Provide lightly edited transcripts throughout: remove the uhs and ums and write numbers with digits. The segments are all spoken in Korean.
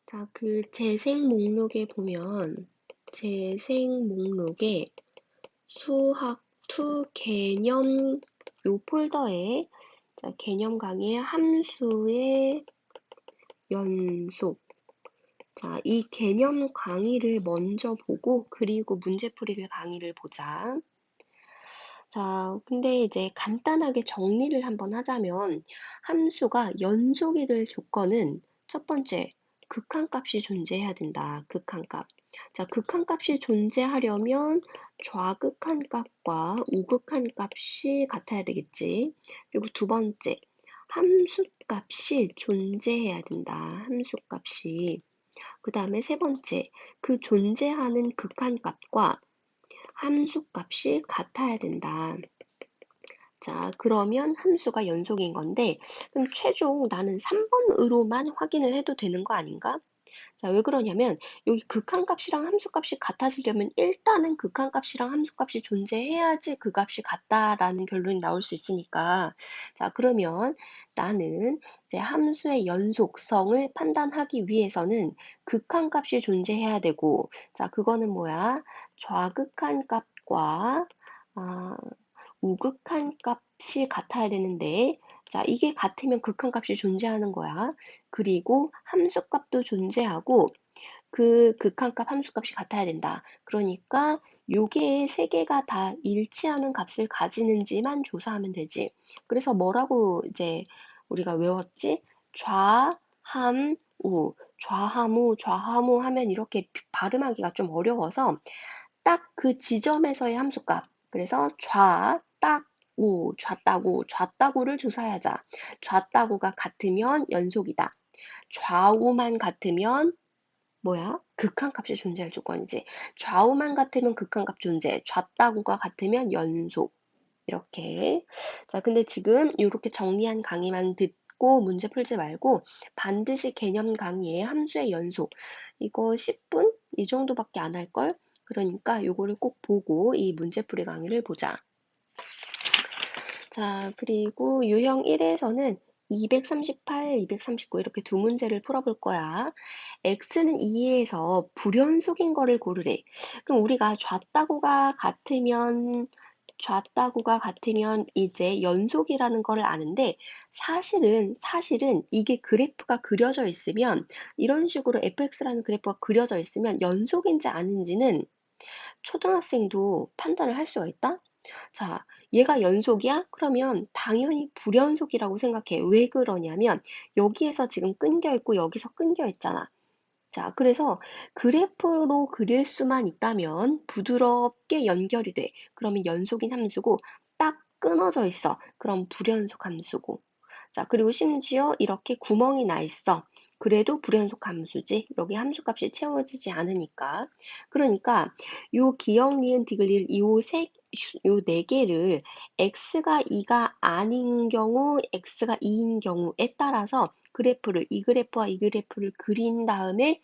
자, 그 재생 목록에 보면 재생 목록에 수학 2 개념 요 폴더에 자, 개념 강의 함수의 연속. 자, 이 개념 강의를 먼저 보고 그리고 문제풀이를 강의를 보자. 자, 근데 이제 간단하게 정리를 한번 하자면 함수가 연속이 될 조건은 첫 번째, 극한값이 존재해야 된다. 극한값. 자, 극한값이 존재하려면 좌극한값과 우극한값이 같아야 되겠지. 그리고 두 번째, 함수값이 존재해야 된다. 함수값이. 그 다음에 세 번째, 그 존재하는 극한값과 함수값이 같아야 된다. 자, 그러면 함수가 연속인 건데, 그럼 최종 나는 3번으로만 확인을 해도 되는 거 아닌가? 자, 왜 그러냐면, 여기 극한값이랑 함수값이 같아지려면 일단은 극한값이랑 함수값이 존재해야지 그 값이 같다라는 결론이 나올 수 있으니까. 자, 그러면 나는 이제 함수의 연속성을 판단하기 위해서는 극한값이 존재해야 되고, 자, 그거는 뭐야? 좌극한값과, 우극한 값이 같아야 되는데, 자, 이게 같으면 극한값이 존재하는 거야. 그리고 함수값도 존재하고, 그 극한값, 함수값이 같아야 된다. 그러니까 요게 세 개가 다 일치하는 값을 가지는지만 조사하면 되지. 그래서 뭐라고 이제 우리가 외웠지? 좌함우 하면 이렇게 발음하기가 좀 어려워서 딱 그 지점에서의 함수값. 그래서 좌따구를 조사하자. 좌따구가 같으면 연속이다. 좌우만 같으면 뭐야? 극한값이 존재할 조건이지. 좌우만 같으면 극한값 존재. 좌따구가 같으면 연속. 이렇게. 자, 근데 지금 이렇게 정리한 강의만 듣고 문제 풀지 말고 반드시 개념 강의에 함수의 연속. 이거 10분? 이 정도밖에 안 할걸? 그러니까 요거를 꼭 보고 이 문제풀이 강의를 보자. 자, 그리고 유형 1에서는 238, 239 이렇게 두 문제를 풀어볼 거야. x는 2에서 불연속인 거를 고르래. 그럼 우리가 좌따구가 같으면 이제 연속이라는 걸 아는데 사실은 이게 그래프가 그려져 있으면 이런 식으로 fx라는 그래프가 그려져 있으면 연속인지 아닌지는 초등학생도 판단을 할 수가 있다? 자, 얘가 연속이야? 그러면 당연히 불연속이라고 생각해. 왜 그러냐면 여기에서 지금 끊겨 있고 여기서 끊겨 있잖아. 자, 그래서 그래프로 그릴 수만 있다면 부드럽게 연결이 돼. 그러면 연속인 함수고 딱 끊어져 있어. 그럼 불연속 함수고. 자, 그리고 심지어 이렇게 구멍이 나 있어. 그래도 불연속 함수지. 여기 함수값이 채워지지 않으니까. 그러니까 요 기역, 니은, 디귿, 리을 요 네 개를 x가 2가 아닌 경우, x가 2인 경우에 따라서 이 그래프와 이 그래프를 그린 다음에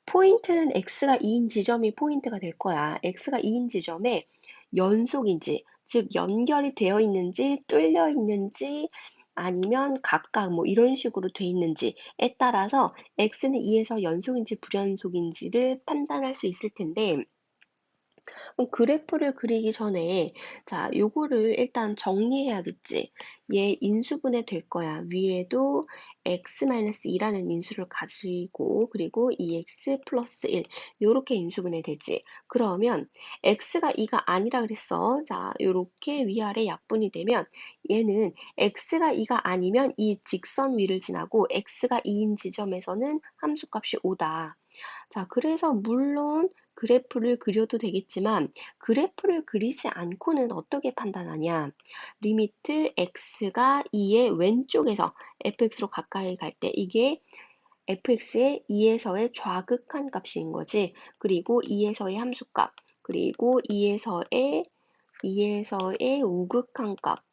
포인트는 x가 2인 지점이 포인트가 될 거야. x가 2인 지점에 연속인지, 즉 연결이 되어 있는지, 뚫려 있는지, 아니면 각각 뭐 이런 식으로 돼 있는지에 따라서 x는 2에서 연속인지 불연속인지를 판단할 수 있을 텐데 그럼 그래프를 그리기 전에 자, 요거를 일단 정리해야겠지. 얘 인수분해 될 거야. 위에도 x-2라는 인수를 가지고 그리고 2x 플러스 1 요렇게 인수분해 되지. 그러면 x가 2가 아니라 그랬어. 자, 요렇게 위아래 약분이 되면 얘는 x가 2가 아니면 이 직선 위를 지나고 x가 2인 지점에서는 함수값이 5다. 자, 그래서 물론 그래프를 그려도 되겠지만 그래프를 그리지 않고는 어떻게 판단하냐? 리미트 x가 2의 왼쪽에서 fx로 가까이 갈 때 이게 fx의 2에서의 좌극한 값인 거지. 그리고 2에서의 함수값, 그리고 2에서의 우극한 값.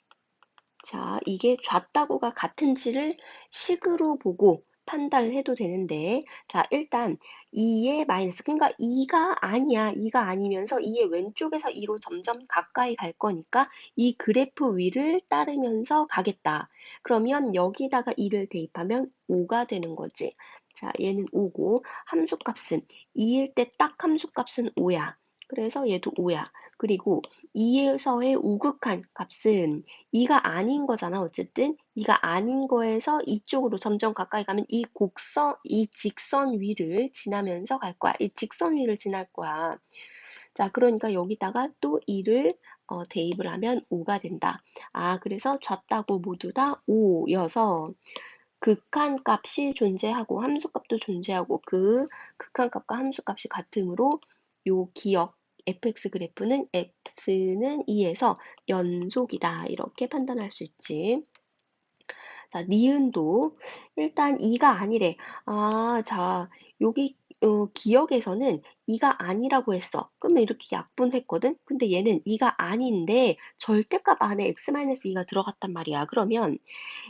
자, 이게 좌따구가 같은지를 식으로 보고 판단을 해도 되는데, 자, 일단 2의 마이너스, 그러니까 2가 아니야. 2가 아니면서 2의 왼쪽에서 2로 점점 가까이 갈 거니까 이 그래프 위를 따르면서 가겠다. 그러면 여기다가 2를 대입하면 5가 되는 거지. 자, 얘는 5고 함수값은 2일 때 딱 함수값은 5야. 그래서 얘도 5야. 그리고 2에서의 우극한 값은 2가 아닌 거잖아. 어쨌든 2가 아닌 거에서 이쪽으로 점점 가까이 가면 이 직선 위를 지나면서 갈 거야. 이 직선 위를 지날 거야. 자, 그러니까 여기다가 또 2를 대입을 하면 5가 된다. 아, 그래서 좌따구 모두 다 5여서 극한값이 존재하고 함수값도 존재하고 그 극한값과 함수값이 같으므로 요 기억 fx 그래프는 x는 2에서 연속이다. 이렇게 판단할 수 있지. 자, 니은도 일단 2가 아니래. 아, 자, 여기 기억에서는 2가 아니라고 했어. 그러면 이렇게 약분했거든? 근데 얘는 2가 아닌데 절대값 안에 x-2가 들어갔단 말이야. 그러면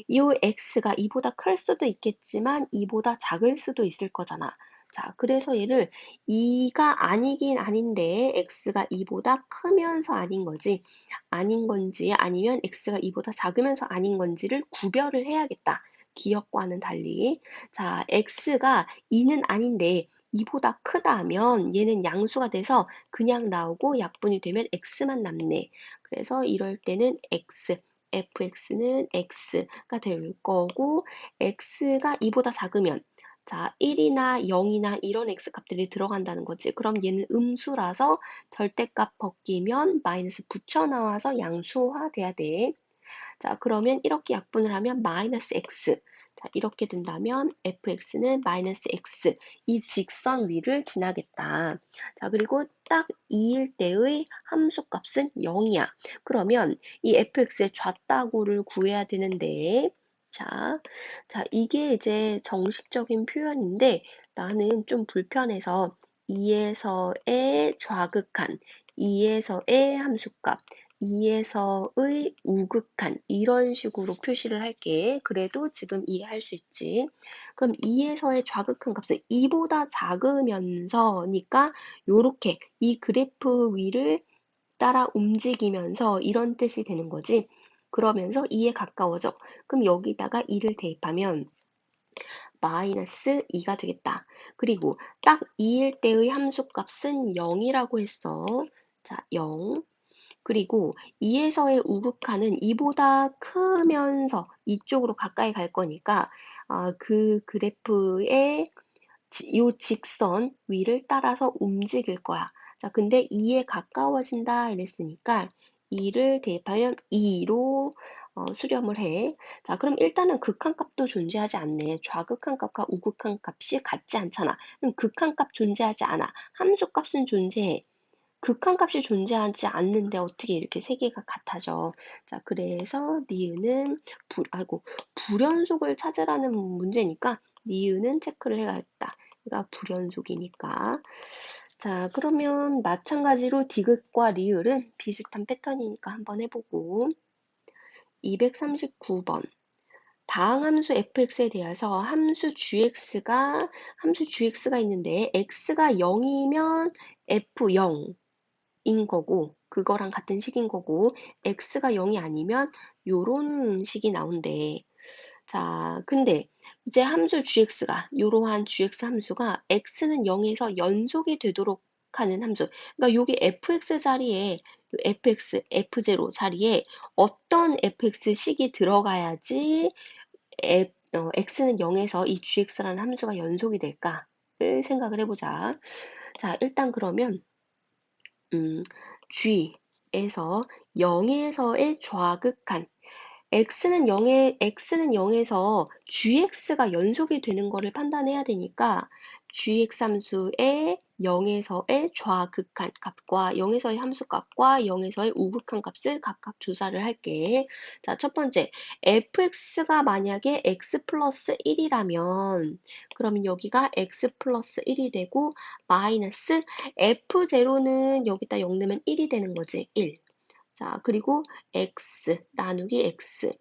이 x가 2보다 클 수도 있겠지만 2보다 작을 수도 있을 거잖아. 자, 그래서 얘를 2가 아니긴 아닌데 x가 2보다 크면서 아닌 거지. 아닌 건지 아니면 x가 2보다 작으면서 아닌 건지를 구별을 해야겠다. 기억과는 달리. 자, x가 2는 아닌데 2보다 크다면 얘는 양수가 돼서 그냥 나오고 약분이 되면 x만 남네. 그래서 이럴 때는 x, fx는 x가 될 거고 x가 2보다 작으면 자, 1이나 0이나 이런 x값들이 들어간다는 거지. 그럼 얘는 음수라서 절대값 벗기면 마이너스 붙여 나와서 양수화 돼야 돼. 자, 그러면 이렇게 약분을 하면 마이너스 x. 자, 이렇게 된다면 fx는 마이너스 x. 이 직선 위를 지나겠다. 자, 그리고 딱 2일 때의 함수값은 0이야. 그러면 이 fx의 좌따구를 구해야 되는데 자, 이게 이제 정식적인 표현인데 나는 좀 불편해서 2에서의 좌극한, 2에서의 함수값, 2에서의 우극한 이런 식으로 표시를 할게. 그래도 지금 이해할 수 있지. 그럼 2에서의 좌극한 값은 2보다 작으면서니까 요렇게 이 그래프 위를 따라 움직이면서 이런 뜻이 되는 거지. 그러면서 2에 가까워져. 그럼 여기다가 2를 대입하면 마이너스 2가 되겠다. 그리고 딱 2일 때의 함수값은 0이라고 했어. 자, 0. 그리고 2에서의 우극한은 2보다 크면서 이쪽으로 가까이 갈 거니까 그 그래프의 요 직선 위를 따라서 움직일 거야. 자, 근데 2에 가까워진다 이랬으니까 2를 대입하면 2로 수렴을 해. 자, 그럼 일단은 극한값도 존재하지 않네. 좌극한값과 우극한값이 같지 않잖아. 그럼 극한값 존재하지 않아. 함수값은 존재해. 극한값이 존재하지 않는데 어떻게 이렇게 세 개가 같아져? 자, 그래서 니은은 불연속을 찾으라는 문제니까 니은은 체크를 해야겠다. 얘가 불연속이니까. 자, 그러면 마찬가지로 디귿과 리을은 비슷한 패턴이니까 한번 해보고 239번 다항함수 fx에 대해서 함수 gx가 있는데 x가 0이면 f0 인 거고 그거랑 같은 식인 거고 x가 0이 아니면 요런 식이 나온대. 자, 근데 이제 함수 gx가 요러한 gx 함수가 x는 0에서 연속이 되도록 하는 함수. 그러니까 여기 fx 자리에 fx, f0 자리에 어떤 fx식이 들어가야지 x는 0에서 이 gx라는 함수가 연속이 될까를 생각을 해보자. 자, 일단 그러면 G에서 0에서의 좌극한 x는 0에서 gx가 연속이 되는 거를 판단해야 되니까 gx 함수의 0에서의 좌극한 값과 0에서의 함수값과 0에서의 우극한 값을 각각 조사를 할게. 자, 첫 번째, fx가 만약에 x 플러스 1이라면 그러면 여기가 x 플러스 1이 되고 마이너스 f0는 여기다 0 넣으면 1이 되는 거지. 1. 자, 그리고 x 나누기 x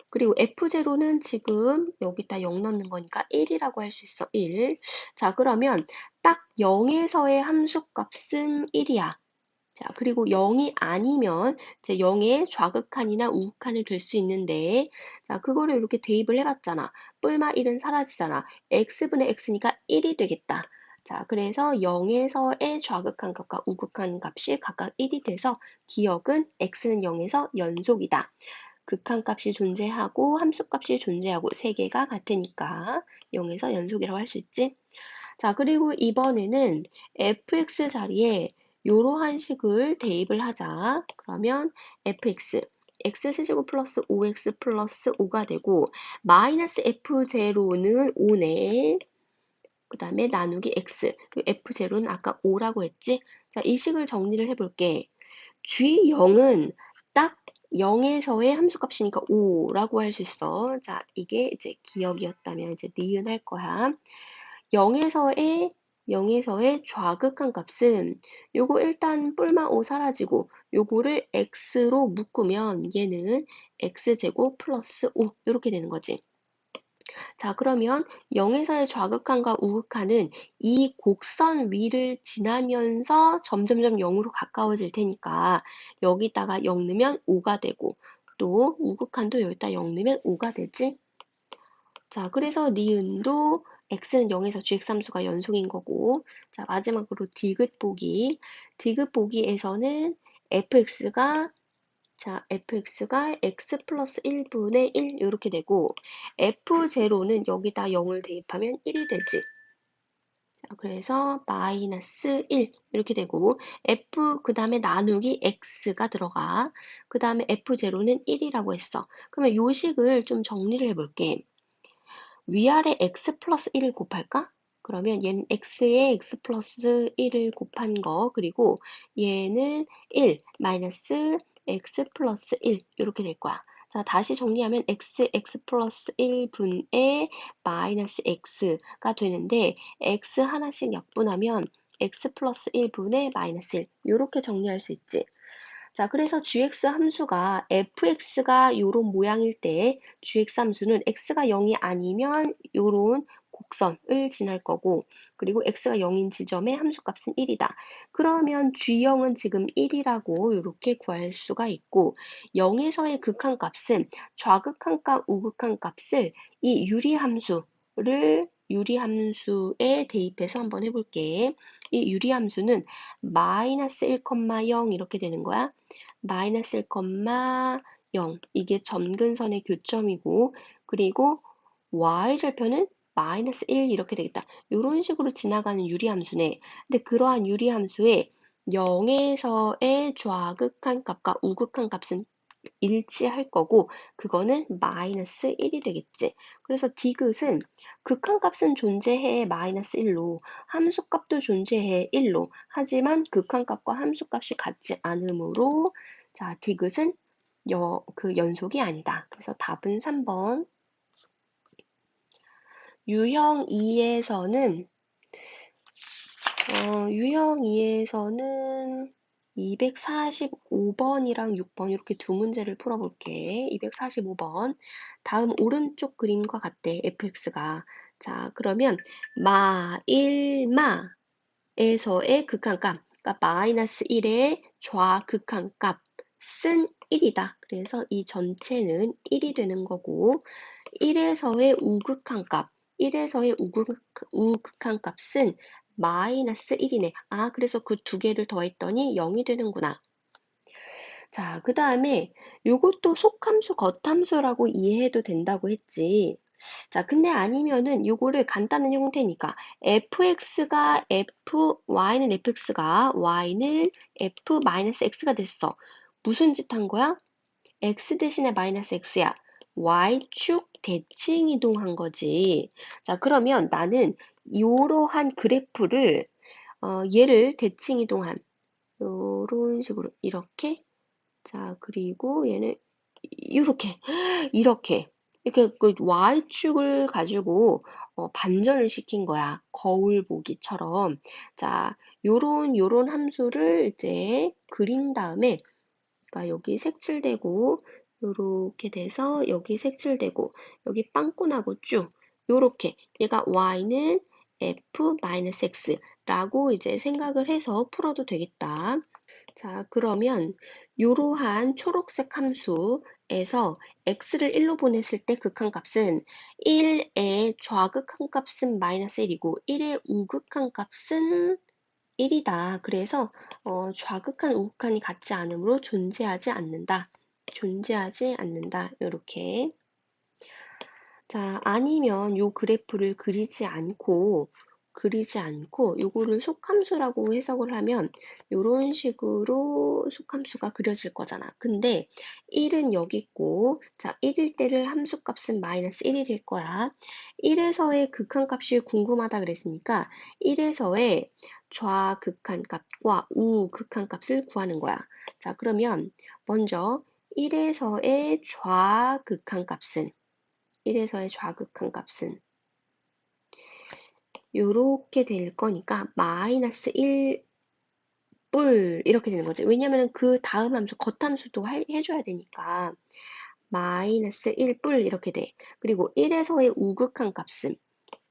그리고 f0는 지금 여기다 0 넣는 거니까 1이라고 할 수 있어. 1. 자, 그러면 딱 0에서의 함수값은 1이야. 자, 그리고 0이 아니면 이제 0의 좌극한이나 우극한이 될 수 있는데, 자, 그거를 이렇게 대입을 해봤잖아. 뿔마 1은 사라지잖아. x분의 x니까 1이 되겠다. 자, 그래서 0에서의 좌극한 값과 우극한 값이 각각 1이 돼서 기억은 x는 0에서 연속이다. 극한값이 존재하고 함수값이 존재하고 세 개가 같으니까 0에서 연속이라고 할 수 있지. 자, 그리고 이번에는 fx 자리에 이러한 식을 대입을 하자. 그러면 fx, x 세제곱 플러스 5x 플러스 5가 되고 마이너스 f0는 5네. 그 다음에 나누기 x, 그리고 f0는 아까 5라고 했지? 자, 이 식을 정리를 해볼게. G0은 딱 0에서의 함수값이니까 5라고 할 수 있어. 자, 이게 이제 기억이었다면 이제 니은 할 거야. 0에서의 좌극한 값은 요거 일단 뿔마 5 사라지고 요거를 x로 묶으면 얘는 x제곱 플러스 5 이렇게 되는 거지. 자, 그러면 0에서의 좌극한과 우극한은 이 곡선 위를 지나면서 점점점 0으로 가까워질 테니까 여기다가 0 넣으면 5가 되고 또 우극한도 여기다 0 넣으면 5가 되지. 자, 그래서 니은도 x는 0에서 gx함수가 연속인 거고, 자, 마지막으로 디귿 보기. 디귿 보기에서는 fx가 x 플러스 1분의 1 이렇게 되고 f0는 여기다 0을 대입하면 1이 되지. 자, 그래서 마이너스 1 이렇게 되고 f 그 다음에 나누기 x가 들어가. 그 다음에 f0는 1이라고 했어. 그러면 요 식을 좀 정리를 해볼게. 위아래 x 플러스 1을 곱할까? 그러면 얘는 x에 x 플러스 1을 곱한 거, 그리고 얘는 1 마이너스 x 플러스 1 이렇게 될 거야. 자, 다시 정리하면 x 플러스 1분의 마이너스 x가 되는데 x 하나씩 약분하면 x 플러스 1분의 마이너스 1 이렇게 정리할 수 있지. 자, 그래서 gx 함수가 fx가 요런 모양일 때 gx 함수는 x가 0이 아니면 요런 곡선을 지날 거고, 그리고 x가 0인 지점에 함수값은 1이다. 그러면 g0은 지금 1이라고 이렇게 구할 수가 있고, 0에서의 극한값은 좌극한값, 우극한값을 이 유리함수에 대입해서 한번 해볼게. 이 유리함수는 마이너스 1,0 이렇게 되는 거야. 마이너스 1,0 이게 점근선의 교점이고, 그리고 y절편은 마이너스 1 이렇게 되겠다. 이런 식으로 지나가는 유리함수네. 근데 그러한 유리함수에 0에서의 좌극한 값과 우극한 값은 일치할 거고 그거는 마이너스 1이 되겠지. 그래서 디귿은 극한값은 존재해 마이너스 1로 함수값도 존재해 1로 하지만 극한값과 함수값이 같지 않으므로 자 디귿은 그 연속이 아니다. 그래서 답은 3번. 유형 2에서는 유형 2에서는 245번이랑 6번 이렇게 두 문제를 풀어볼게. 245번. 다음 오른쪽 그림과 같대, fx가. 자, 그러면 마 1마에서의 극한값, 그러니까 마이너스 1의 좌극한값은 1이다. 그래서 이 전체는 1이 되는 거고 1에서의 우극한값, 1에서의 우극한값은 마이너스 1이네. 아, 그래서 그 두 개를 더했더니 0이 되는구나. 자, 그 다음에 요것도 속함수, 겉함수라고 이해해도 된다고 했지. 자, 근데 아니면은 요거를 간단한 형태니까 fx가 y는 fx가 y는 f-x가 됐어. 무슨 짓 한 거야? x 대신에 마이너스 x야. y축 대칭 이동한 거지. 자, 그러면 나는 이러한 그래프를 얘를 대칭 이동한 요런 식으로 이렇게 자, 그리고 얘는 이렇게 그 y축을 가지고 반전을 시킨 거야. 거울 보기처럼. 자, 요런 함수를 이제 그린 다음에 그러니까 여기 색칠되고 요렇게 돼서 여기 색칠되고 여기 빵꾸나고 쭉 요렇게 얘가 y는 f-x라고 이제 생각을 해서 풀어도 되겠다. 자, 그러면 이러한 초록색 함수에서 x를 1로 보냈을 때 극한값은 1의 좌극한값은 마이너스 1이고 1의 우극한값은 1이다. 그래서 좌극한, 우극한이 같지 않으므로 존재하지 않는다. 존재하지 않는다. 이렇게. 자, 아니면 요 그래프를 그리지 않고 요거를 속함수라고 해석을 하면 요런 식으로 속함수가 그려질 거잖아. 근데 1은 여기 있고, 자, 1일 때를 함수값은 마이너스 1일 거야. 1에서의 극한값이 궁금하다 그랬으니까 1에서의 좌극한값과 우극한값을 구하는 거야. 자, 그러면 먼저 1에서의 좌극한값은 1에서의 좌극한 값은 요렇게 될 거니까 마이너스 1뿔 이렇게 되는 거지. 왜냐면 그 다음 함수 겉함수도 해줘야 되니까 마이너스 1뿔 이렇게 돼. 그리고 1에서의 우극한 값은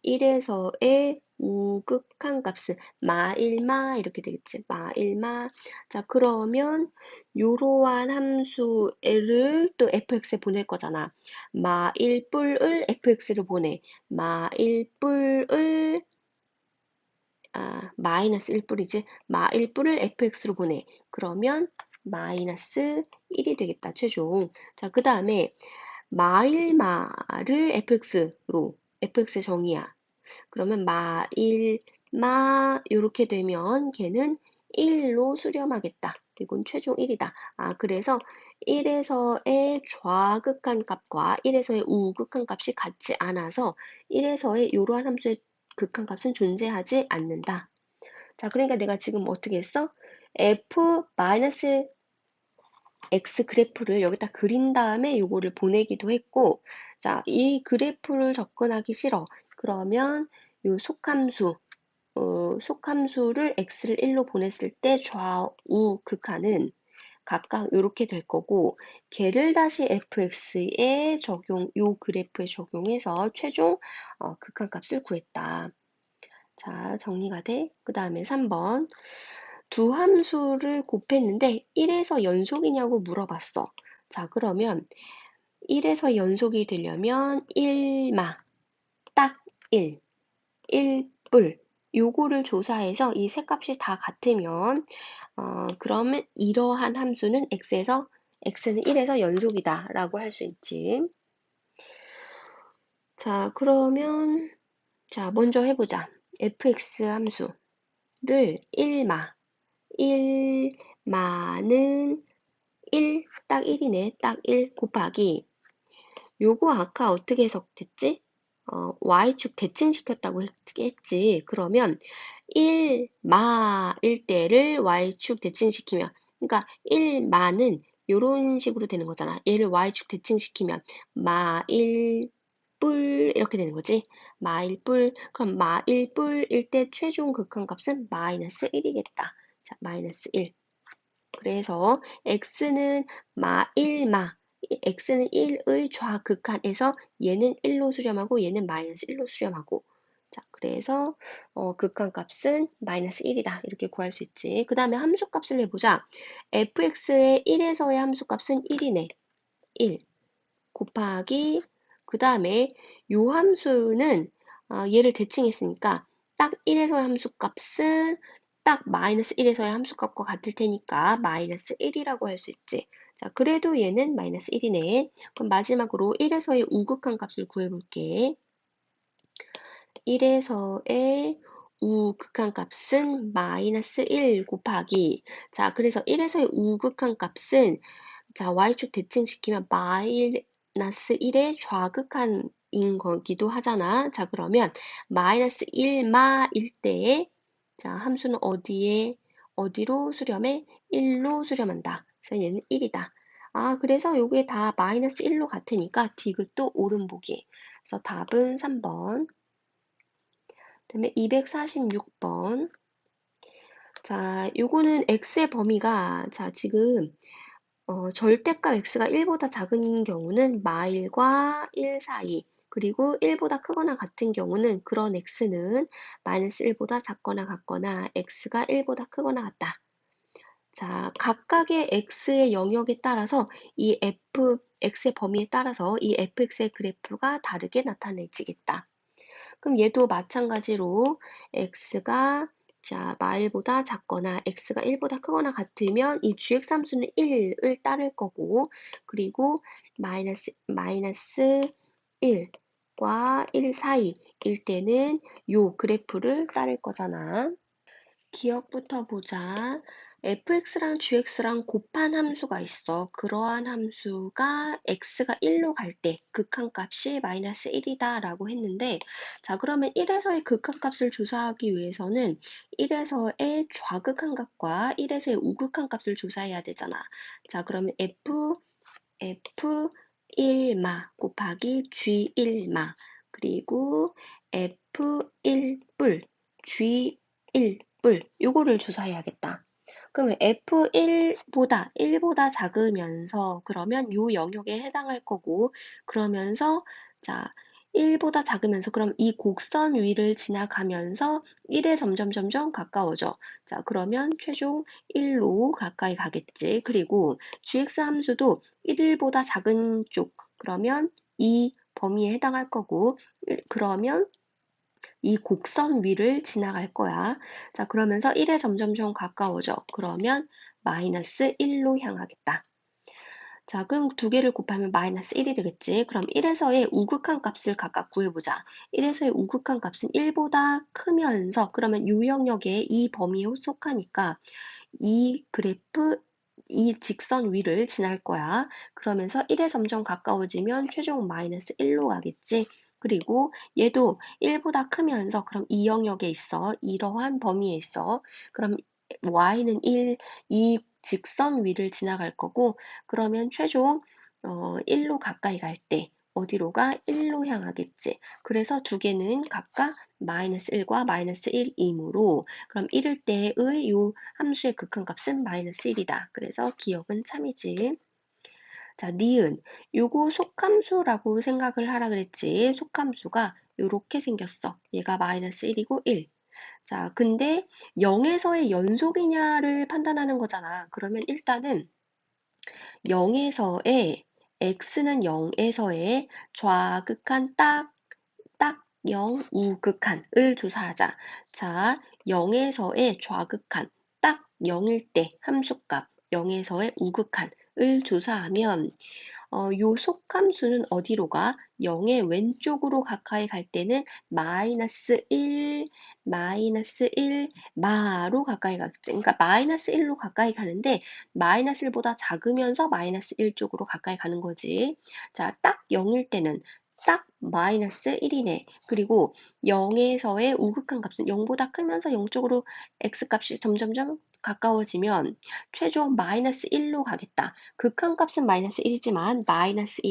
1에서의 우극한 값은 마일마 이렇게 되겠지. 마일마. 자, 그러면 요러한 함수를 또 fx에 보낼 거잖아. 마일뿔을 fx를 보내. 마일뿔을 마이너스 1뿔이지. 마일뿔을 fx로 보내. 그러면 마이너스 1이 되겠다. 최종. 자, 그 다음에 마일마를 fx의 정의야. 그러면 마일마 이렇게 되면 걔는 1로 수렴하겠다. 이건 최종 1이다. 그래서 1에서의 좌극한 값과 1에서의 우극한 값이 같지 않아서 1에서의 이러한 함수의 극한값은 존재하지 않는다. 자, 그러니까 내가 지금 어떻게 했어? f-x 그래프를 여기다 그린 다음에 요거를 보내기도 했고, 자, 이 그래프를 접근하기 싫어. 그러면 요 속함수를 x를 1로 보냈을 때 좌우 극한은 각각 이렇게 될 거고, 걔를 다시 fx에 요 그래프에 적용해서 최종 극한값을 구했다. 자, 정리가 돼. 그 다음에 3번. 두 함수를 곱했는데 1에서 연속이냐고 물어봤어. 자, 그러면 1에서 연속이 되려면 1마, 딱 1, 1뿔. 요거를 조사해서 이 세 값이 다 같으면 그러면 이러한 함수는 x는 1에서 연속이다 라고 할 수 있지. 자, 그러면 자, 먼저 해보자. fx 함수를 1마는 1, 딱 1이네. 딱 1 곱하기 요거 아까 어떻게 해석됐지? y축 대칭시켰다고 했지. 그러면 1마일 때를 y축 대칭시키면 그러니까 1마는 요런 식으로 되는 거잖아. 얘를 y축 대칭시키면 마일 뿔 이렇게 되는 거지. 마일 뿔. 그럼 마일 뿔일 때 최종 극한값은 마이너스 1이겠다. 자, 마이너스 1. 그래서 x는 x는 1의 좌극한에서 얘는 1로 수렴하고 얘는 마이너스 1로 수렴하고 자, 그래서 극한값은 마이너스 1이다. 이렇게 구할 수 있지. 그 다음에 함수값을 해보자. fx의 1에서의 함수값은 1이네. 1 곱하기 그 다음에 요 함수는 얘를 대칭했으니까 딱 1에서의 함수값은 딱 마이너스 1에서의 함수값과 같을 테니까 마이너스 1이라고 할 수 있지. 자, 그래도 얘는 마이너스 1이네. 그럼 마지막으로 1에서의 우극한 값을 구해볼게. 1에서의 우극한 값은 마이너스 1 곱하기 자, 그래서 1에서의 우극한 값은 자, y축 대칭시키면 마이너스 1의 좌극한인 거기도 하잖아. 자, 그러면 마이너스 1마일 때에 자, 함수는 어디로 수렴해? 1로 수렴한다. 그래서 얘는 1이다. 그래서 요게 다 마이너스 1로 같으니까 디귿도 오름보기. 그래서 답은 3번. 그다음에 246번. 자, 요거는 x의 범위가 자, 지금 절대값 x가 1보다 작은 경우는 마일과 1 사이, 그리고 1보다 크거나 같은 경우는 그런 x는 마이너스 1보다 작거나 같거나 x가 1보다 크거나 같다. 자, 각각의 x의 영역에 따라서 이 x의 범위에 따라서 이 fx의 그래프가 다르게 나타내지겠다. 그럼 얘도 마찬가지로 x가 자, 마일보다 작거나 x가 1보다 크거나 같으면 이 gx함수는 1을 따를 거고, 그리고 마이너스 1과 1 사이일 때는 요 그래프를 따를 거잖아. 기억부터 보자. fx랑 gx랑 곱한 함수가 있어. 그러한 함수가 x가 1로 갈 때 극한값이 마이너스 1이다 라고 했는데, 자, 그러면 1에서의 극한값을 조사하기 위해서는 1에서의 좌극한값과 1에서의 우극한값을 조사해야 되잖아. 자, 그러면 f1마 곱하기 g1마 그리고 f1뿔 g1뿔 요거를 조사해야겠다. 그러면 F1보다 작으면서 그러면 요 영역에 해당할 거고, 그러면서 자 1보다 작으면서 그럼 이 곡선 위를 지나가면서 1에 점점 가까워져. 자, 그러면 최종 1로 가까이 가겠지. 그리고 gx 함수도 1보다 작은 쪽, 그러면 이 범위에 해당할 거고, 그러면 이 곡선 위를 지나갈 거야. 자, 그러면서 1에 점점 가까워져. 그러면 마이너스 1로 향하겠다. 자, 그럼 두 개를 곱하면 마이너스 1이 되겠지. 그럼 1에서의 우극한 값을 각각 구해보자. 1에서의 우극한 값은 1보다 크면서 그러면 요 영역에 이 범위에 속하니까 이 그래프 이 직선 위를 지날 거야. 그러면서 1에 점점 가까워지면 최종 마이너스 1로 가겠지. 그리고 얘도 1보다 크면서 그럼 이 영역에 있어. 이러한 범위에 있어. 그럼 y는 1, 이 직선 위를 지나갈 거고, 그러면 최종 1로 가까이 갈 때 어디로 가? 1로 향하겠지. 그래서 두 개는 각각 마이너스 1과 마이너스 1이므로 그럼 1일 때의 요 함수의 극한값은 마이너스 1이다. 그래서 기억은 참이지. 자, 니은. 요거 속함수라고 생각을 하라 그랬지. 속함수가 요렇게 생겼어. 얘가 마이너스 1이고 1. 자, 근데 0에서의 연속이냐를 판단하는 거잖아. 그러면 일단은 0에서의 x는 0에서의 좌극한 딱 0, 우극한을 조사하자. 자, 0에서의 좌극한 딱 0일 때 함수값 0에서의 우극한을 조사하면 요 속함수는 어디로 가? 0의 왼쪽으로 가까이 갈 때는 마이너스 1, 마이너스 1, 마로 가까이 가겠지. 그러니까 마이너스 1로 가까이 가는데 마이너스 1보다 작으면서 마이너스 1 쪽으로 가까이 가는 거지. 자, 딱 0일 때는 딱 마이너스 1이네. 그리고 0에서의 우극한 값은 0보다 크면서 0 쪽으로 x값이 점점점 가까워지면 최종 마이너스 1로 가겠다. 극한값은 마이너스 1이지만 마이너스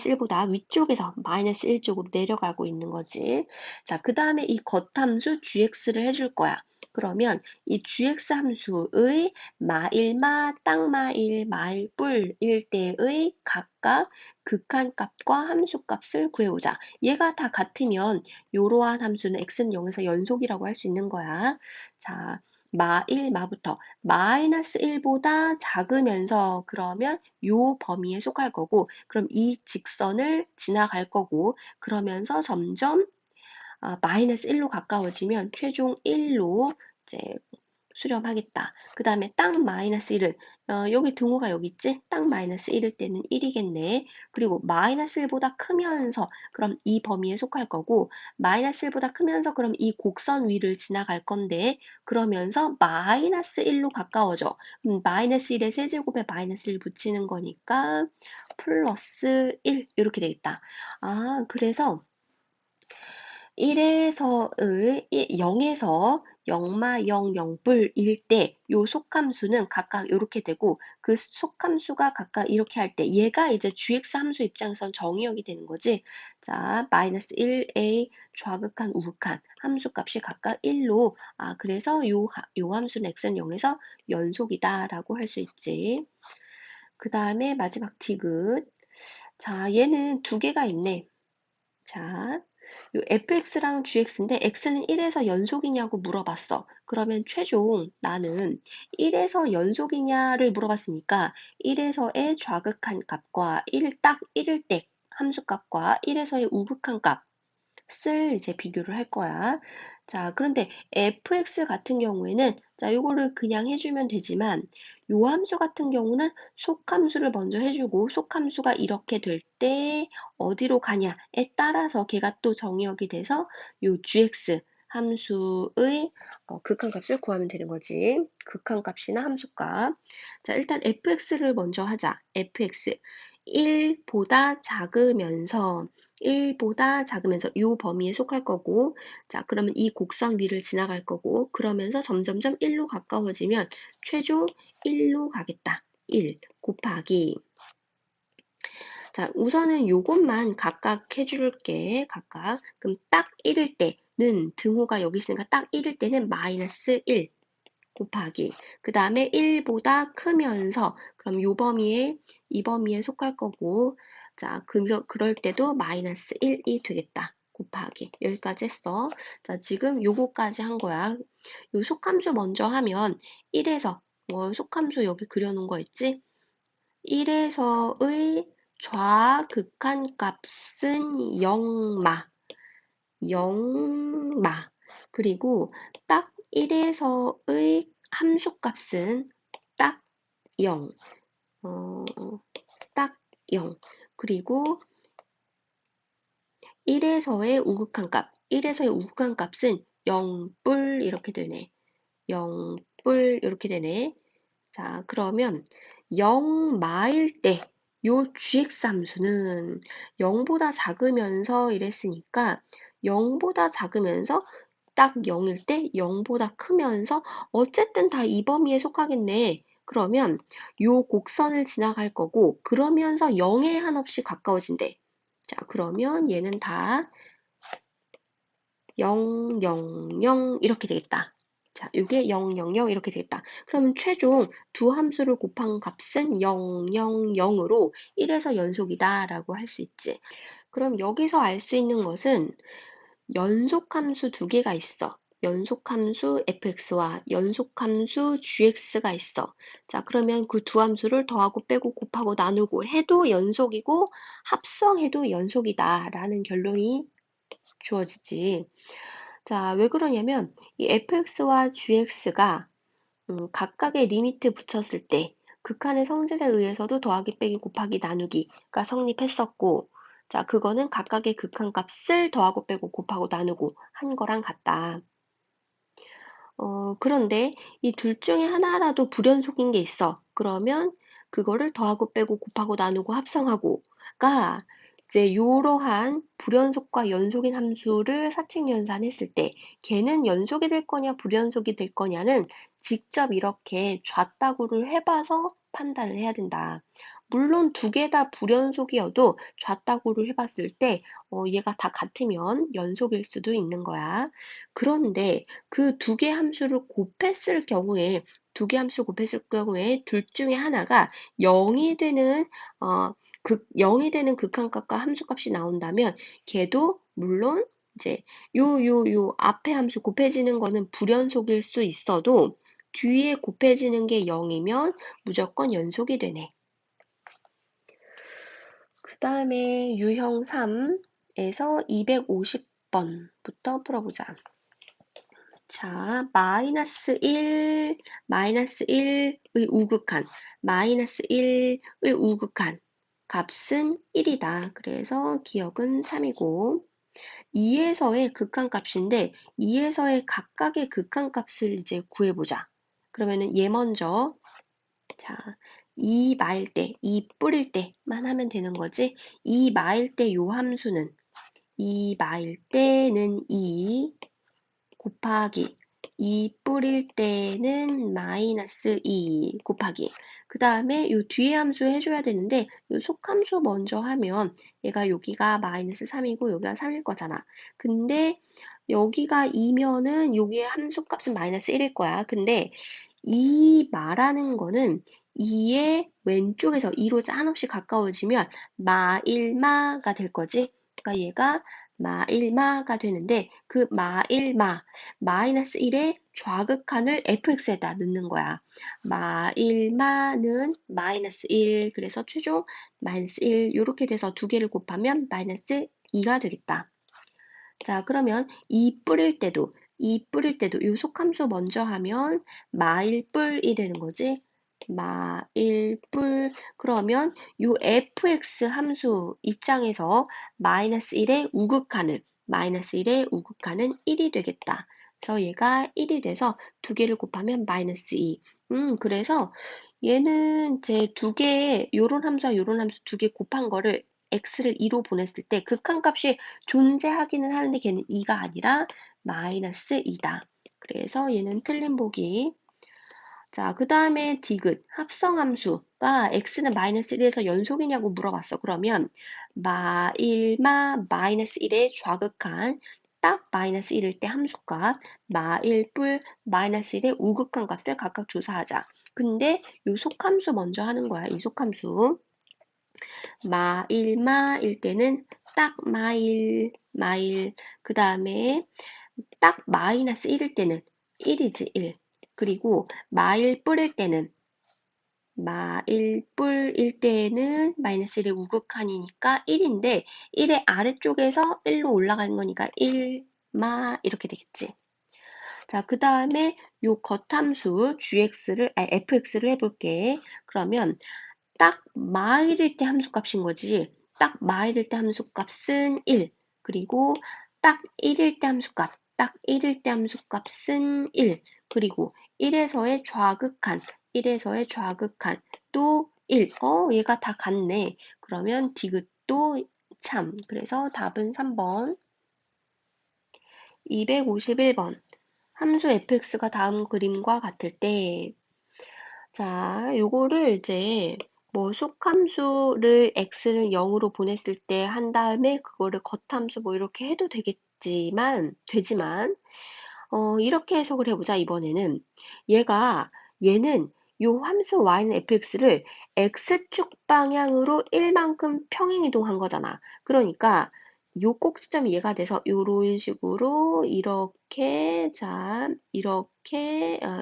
1보다 위쪽에서 마이너스 1 쪽으로 내려가고 있는 거지. 자, 그 다음에 이 겉함수 gx를 해줄 거야. 그러면 이 gx 함수의 마일마, 땅마일, 마일뿔일 때의 각각 극한값과 함수값을 구해오자. 얘가 다 같으면 이러한 함수는 x는 0에서 연속이라고 할 수 있는 거야. 자, 마일마부터 마이너스 1보다 작으면서 그러면 요 범위에 속할 거고, 그럼 이 직선을 지나갈 거고, 그러면서 점점 마이너스 1로 가까워지면 최종 1로 이제 수렴하겠다. 그 다음에 딱 마이너스 1은 여기 등호가 여기 있지? 딱 마이너스 1일 때는 1이겠네. 그리고 마이너스 1보다 크면서 그럼 이 범위에 속할 거고, 마이너스 1보다 크면서 그럼 이 곡선 위를 지나갈 건데, 그러면서 마이너스 1로 가까워져. 마이너스 1의 세제곱에 마이너스 1 붙이는 거니까 플러스 1 이렇게 되겠다. 아, 그래서 0에서 0마 0, 0뿔일 때 요 속함수는 각각 이렇게 되고, 그 속함수가 각각 이렇게 할 때 얘가 이제 gx 함수 입장에선 정의역이 되는 거지. 자, 마이너스 1a 좌극한 우극한 함수값이 각각 1로 그래서 요 함수는 x는 0에서 연속이다 라고 할 수 있지. 그 다음에 마지막 디귿. 자, 얘는 두 개가 있네. 자, 요 fx랑 gx인데 x는 1에서 연속이냐고 물어봤어. 그러면 최종 나는 1에서 연속이냐를 물어봤으니까 1에서의 좌극한 값과 딱 1일 때 함수값과 1에서의 우극한 값을 이제 비교를 할 거야. 자, 그런데 fx 같은 경우에는 자, 요거를 그냥 해주면 되지만 요 함수 같은 경우는 속함수를 먼저 해주고 속함수가 이렇게 될 때 어디로 가냐에 따라서 걔가 또 정의역이 돼서 요 gx 함수의 극한값을 구하면 되는 거지. 극한값이나 함수값. 자, 일단 fx를 먼저 하자. fx 1보다 작으면서 1보다 작으면서 요 범위에 속할 거고 자 그러면 이 곡선 위를 지나갈 거고 그러면서 점점점 1로 가까워지면 최종 1로 가겠다. 1 곱하기 자 우선은 요것만 각각 해줄게. 각각 그럼 딱 1일 때는 등호가 여기 있으니까 딱 1일 때는 마이너스 1 곱하기 그 다음에 1보다 크면서 그럼 이 범위에 속할 거고 자 그럴 때도 마이너스 1이 되겠다. 곱하기 여기까지 했어. 자 지금 요거까지 한 거야. 요 속함수 먼저 하면 1에서 속함수 여기 그려놓은 거 있지? 1에서의 좌극한 값은 0마 그리고 딱 1에서의 함수값은 딱 0, 딱 0. 그리고 1에서의 우극한 값, 1에서의 우극한 값은 0뿔 이렇게 되네. 0뿔 이렇게 되네. 자, 그러면 0마일 때 요 gx 함수는 0보다 작으면서 이랬으니까 0보다 작으면서 딱 0일 때 0보다 크면서 어쨌든 다 이 범위에 속하겠네. 그러면 요 곡선을 지나갈 거고 그러면서 0에 한없이 가까워진대. 자, 그러면 얘는 다 0, 0, 0 이렇게 되겠다. 자, 이게 0, 0, 0 이렇게 되겠다. 그러면 최종 두 함수를 곱한 값은 0, 0, 0으로 1에서 연속이다 라고 할 수 있지. 그럼 여기서 알 수 있는 것은 연속함수 두 개가 있어. 연속함수 fx와 연속함수 gx가 있어. 자, 그러면 그 두 함수를 더하고 빼고 곱하고 나누고 해도 연속이고 합성해도 연속이다 라는 결론이 주어지지. 자, 왜 그러냐면 이 fx와 gx가 각각의 리미트 붙였을 때 극한의 성질에 의해서도 더하기 빼기 곱하기 나누기가 성립했었고 자, 그거는 각각의 극한값을 더하고 빼고 곱하고 나누고 한 거랑 같다. 그런데 이 둘 중에 하나라도 불연속인 게 있어. 그러면 그거를 더하고 빼고 곱하고 나누고 합성하고가 이제 이러한 불연속과 연속인 함수를 사칙 연산했을 때 걔는 연속이 될 거냐 불연속이 될 거냐는 직접 이렇게 좌따구를 해봐서 판단을 해야 된다. 물론 두 개 다 불연속이어도 좌따구를 해봤을 때 얘가 다 같으면 연속일 수도 있는 거야. 그런데 그 두 개 함수를 곱했을 경우에 두 개 함수를 곱했을 경우에 둘 중에 하나가 0이 되는 0이 되는 극한값과 함수값이 나온다면 걔도 물론 이제 요 앞에 함수 곱해지는 거는 불연속일 수 있어도 뒤에 곱해지는 게 0이면 무조건 연속이 되네. 그 다음에 유형 3에서 250번부터 풀어보자. 자, 마이너스 1의 우극한, 마이너스 1의 우극한 값은 1이다. 그래서 기억은 3이고 2에서의 극한값인데 2에서의 각각의 극한값을 이제 구해보자. 그러면은 얘 먼저 자, 2 마일 때, 2 뿌릴 때만 하면 되는 거지. 2 마일 때 요 함수는 2 마일 때는 2 곱하기 2 뿌릴 때는 마이너스 2 곱하기 그 다음에 요 뒤에 함수 해줘야 되는데 요 속함수 먼저 하면 얘가 여기가 마이너스 3이고 여기가 3일 거잖아. 근데 여기가 2면은 여기에 함수값은 마이너스 1일 거야. 근데 이 말하는 거는 2의 왼쪽에서 2로 한없이 가까워지면 마일마가 될 거지. 그러니까 얘가 마일마가 되는데 그 마일마, 마이너스 1의 좌극한을 fx에다 넣는 거야. 마일마는 마이너스 1, 그래서 최종 마이너스 1 이렇게 돼서 두 개를 곱하면 마이너스 2가 되겠다. 자, 그러면 2 뿌릴 때도 이 속함수 먼저 하면 마일뿔이 되는 거지. 마일뿔. 그러면 요 fx 함수 입장에서 마이너스 1의 우극한은 1이 되겠다. 그래서 얘가 1이 돼서 두 개를 곱하면 마이너스 2. 그래서 얘는 제 두 개, 요런 함수와 요런 함수 두 개 곱한 거를 x를 2로 보냈을 때 극한값이 존재하기는 하는데 걔는 2가 아니라 마이너스 2다. 그래서 얘는 틀린 보기. 자, 그 다음에 디귿, 합성함수가 x는 마이너스 1에서 연속이냐고 물어봤어. 그러면 마일마 마이너스 1의 좌극한 딱 마이너스 1일 때 함수값, 마일뿔 마이너스 1의 우극한 값을 각각 조사하자. 근데 요 속함수 먼저 하는 거야. 이 속함수. 마일마일 때는 딱 마일, 그 다음에 딱 마이너스 1일 때는 1이지 1. 그리고 마일뿔일 때는 마이너스 1의 우극한이니까 1인데 1의 아래쪽에서 1로 올라가는 거니까 1마 이렇게 되겠지. 자, 그 다음에 요 겉함수 fx를 해볼게. 그러면 딱 마일일 때 함수값인 거지. 딱 마일일 때 함수값은 1. 그리고 딱 1일 때 함수값. 딱 1일 때 함수값은 1. 그리고 1에서의 좌극한 또 1. 얘가 다 같네. 그러면 디귿도 참. 그래서 답은 3번. 251번. 함수 fx가 다음 그림과 같을 때 자, 요거를 이제 뭐 속함수를 x를 0으로 보냈을 때 한 다음에 그거를 겉함수 뭐 이렇게 해도 되지만 이렇게 해석을 해보자. 이번에는 얘는 요 함수 y는 fx를 x축 방향으로 1만큼 평행이동한 거잖아. 그러니까 요 꼭지점이 얘가 돼서 요런 식으로 이렇게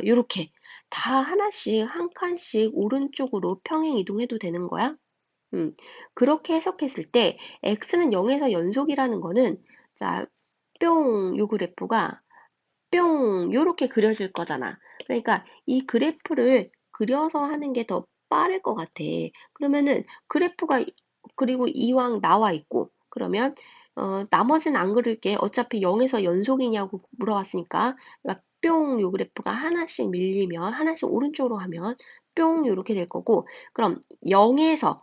요렇게 다 하나씩 한 칸씩 오른쪽으로 평행 이동해도 되는 거야. 그렇게 해석했을 때 x는 0에서 연속이라는 거는 자, 뿅, 요 그래프가 뿅 요렇게 그려질 거잖아. 그러니까 이 그래프를 그려서 하는 게 더 빠를 것 같아. 그러면은 그래프가 그리고 이왕 나와 있고 그러면 나머지는 안 그릴게. 어차피 0에서 연속이냐고 물어봤으니까 그러니까 뿅 요 그래프가 하나씩 밀리면 하나씩 오른쪽으로 하면 뿅 요렇게 될 거고 그럼 0에서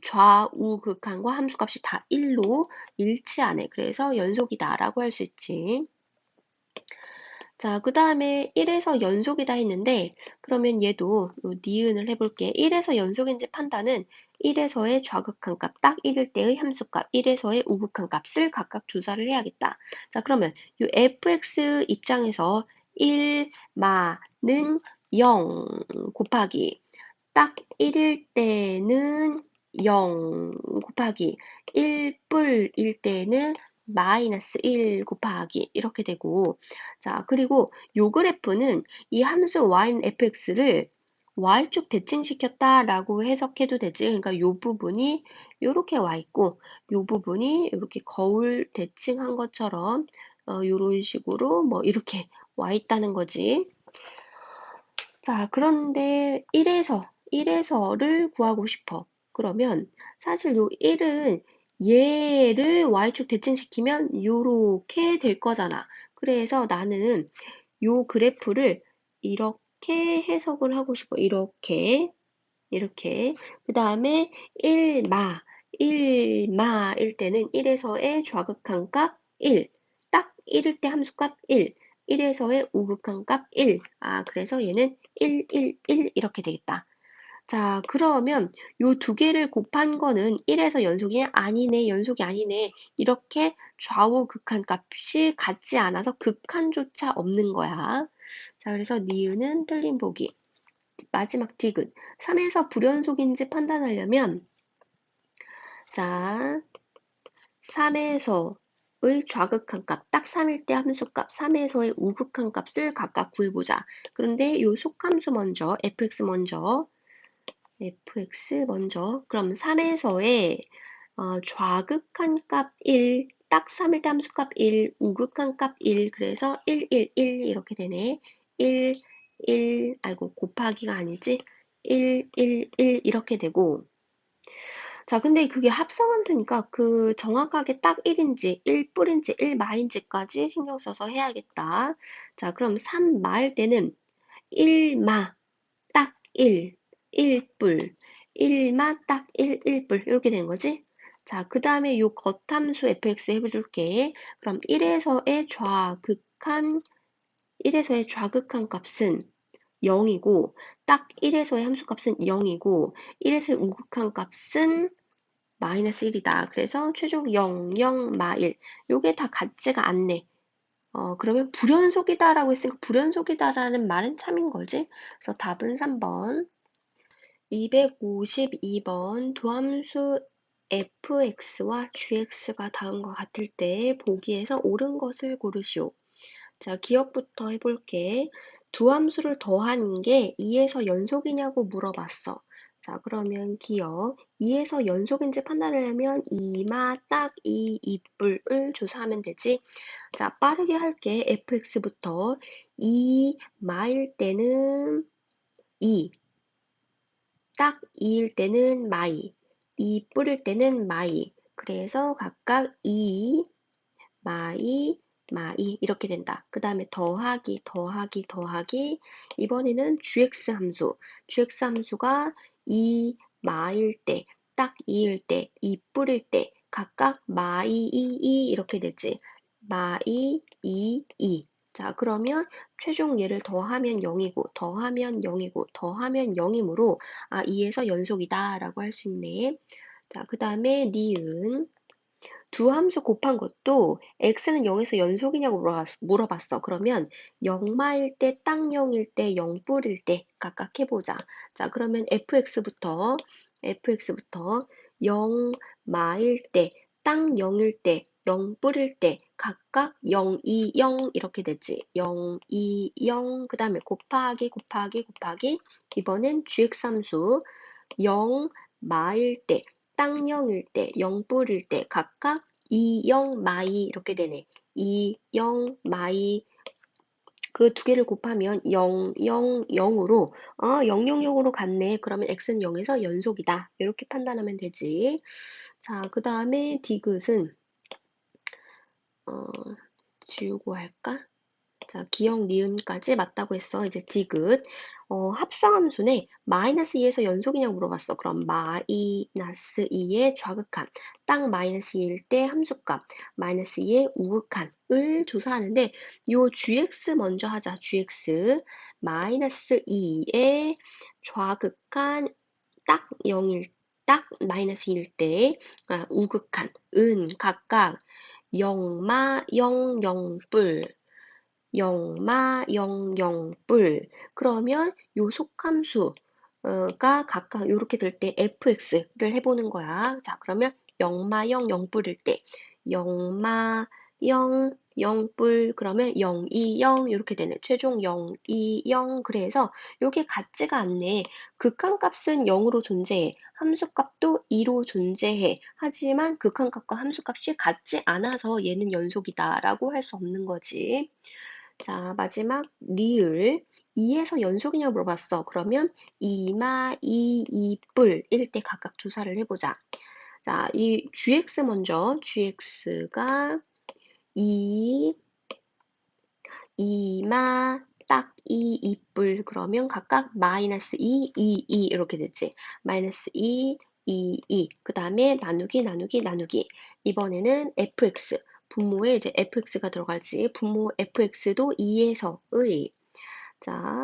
좌우 극한과 함수값이 다 1로 일치하네. 그래서 연속이다라고 할 수 있지. 자, 그 다음에 1에서 연속이다 했는데 그러면 얘도 요 니은을 해볼게. 1에서 연속인지 판단은 1에서의 좌극한 값, 딱 1일 때의 함수값, 1에서의 우극한 값을 각각 조사를 해야겠다. 자, 그러면 요 fx 입장에서 1마는 0 곱하기 딱 1일 때는 0 곱하기 1뿔일 때는 마이너스 1 곱하기 이렇게 되고 자 그리고 요 그래프는 이 함수 y는 fx를 y축 대칭시켰다라고 해석해도 되지. 그러니까 요 부분이 요렇게 와 있고 요 부분이 이렇게 거울 대칭한 것처럼 요런 식으로 뭐 이렇게 와 있다는 거지. 자, 그런데 1에서를 구하고 싶어. 그러면 사실 요 1은 얘를 y축 대칭시키면 요렇게 될 거잖아. 그래서 나는 요 그래프를 이렇게 해석을 하고 싶어. 이렇게. 그 다음에 1마일 때는 1에서의 좌극한 값 1. 딱 1일 때 함수값 1. 1에서의 우극한 값 1. 그래서 얘는 1 이렇게 되겠다. 자, 그러면 요 두 개를 곱한 거는 1에서 연속이 아니네, 연속이 아니네. 이렇게 좌우 극한 값이 같지 않아서 극한조차 없는 거야. 자, 그래서 니은은 틀린 보기. 마지막 디귿. 3에서 불연속인지 판단하려면 자, 3에서의 좌극한 값, 딱 3일 때 함수값, 3에서의 우극한 값을 각각 구해보자. 그런데 요 속함수 먼저, fx 먼저, 그럼 3에서의 좌극한 값 1, 딱 3일 때 함수값 1, 우극한 값 1, 그래서 1, 1, 1 이렇게 되네. 1, 1, 아이고 곱하기가 아니지. 1, 1, 1 이렇게 되고 자, 근데 그게 합성함수니까 그 정확하게 딱 1인지, 1뿔인지, 1마인지까지 신경 써서 해야겠다. 자, 그럼 3마일 때는 1마, 딱 1, 1뿔, 1마, 딱 1, 1뿔 이렇게 되는 거지? 자, 그 다음에 요 겉함수 fx 해줄게. 그럼 1에서의 좌극한 값은 0이고, 딱 1에서의 함수값은 0이고, 1에서의 우극한 값은 마이너스 1이다. 그래서 최종 0, 0, 마 1. 요게 다 같지가 않네. 그러면 불연속이다라고 했으니까 불연속이다라는 말은 참인 거지. 그래서 답은 3번. 252번 두함수 fx와 gx가 다음과 같을 때 보기에서 옳은 것을 고르시오. 자, 기억부터 해볼게. 두 함수를 더하는 게 2에서 연속이냐고 물어봤어. 자, 그러면 기억. 2에서 연속인지 판단하려면 2마 딱 2, 2뿔을 조사하면 되지. 자, 빠르게 할게. fx부터 2마일 때는 2, 딱 2일 때는 마이, 2뿔일 때는 마이. 그래서 각각 2, 마이, 마이 이렇게 된다. 그 다음에 더하기, 더하기, 더하기. 이번에는 gx 함수. gx 함수가 2 마일 때, 딱 2일 때, 2 뿌릴 때 각각 마이, 2 이렇게 되지. 마이, 2. 자, 그러면 최종 얘를 더하면 0이고, 더하면 0이고, 더하면 0이므로 2에서 연속이다 라고 할 수 있네. 자, 그 다음에 니은. 두 함수 곱한 것도 x는 0에서 연속이냐고 물어봤어. 그러면 0마일 때, 딱 0일 때, 0뿔일 때 각각 해보자. 자, 그러면 fx부터 0마일 때, 딱 0일 때, 0뿔일 때 각각 0, 2, 0 이렇게 되지. 0, 2, 0 그 다음에 곱하기 곱하기 곱하기 이번엔 gx 함수 0마일 때, 딱 0일 때, 0뿔일 때 각각 2, 0, 마이 이렇게 되네. 2, 0, 마이 그 두 개를 곱하면 0, 0, 0으로 0, 0, 0으로 갔네. 그러면 x는 0에서 연속이다. 이렇게 판단하면 되지. 자, 그 다음에 디귿은 어, 지우고 할까? 자, 기억, 니은까지 맞다고 했어. 이제 디귿. 합성함수네. 마이너스 2에서 연속이냐고 물어봤어. 그럼 마이너스 2의 좌극한. 딱 마이너스 2일 때 함수값. 마이너스 2의 우극한을 조사하는데 요 gx 먼저 하자. gx. 마이너스 2의 좌극한 딱 0일 딱 마이너스 2일 때 우극한 은 각각 0마 0, 0뿔 0마 0, 0뿔 그러면 요 속함수가 각각 이렇게 될 때 fx를 해보는 거야. 자, 그러면 0마 0, 0뿔일 때 0마 0, 0뿔 그러면 0, 2, 0 이렇게 되네. 최종 0, 2, 0 그래서 요게 같지가 않네. 극한값은 0으로 존재해. 함수값도 2로 존재해. 하지만 극한값과 함수값이 같지 않아서 얘는 연속이다 라고 할 수 없는 거지. 자, 마지막 리을 2에서 연속이냐고 물어봤어. 그러면 2마 2, 2뿔일 때 각각 조사를 해보자. 자, 이 gx 먼저 gx가 2, 2마 딱 2, 2뿔 그러면 각각 마이너스 2, 2, 2 이렇게 됐지. 마이너스 2, 2. 그 다음에 나누기 나누기 나누기. 이번에는 fx. 분모에 이제 fx가 들어갈지. 분모 fx도 2에서의 자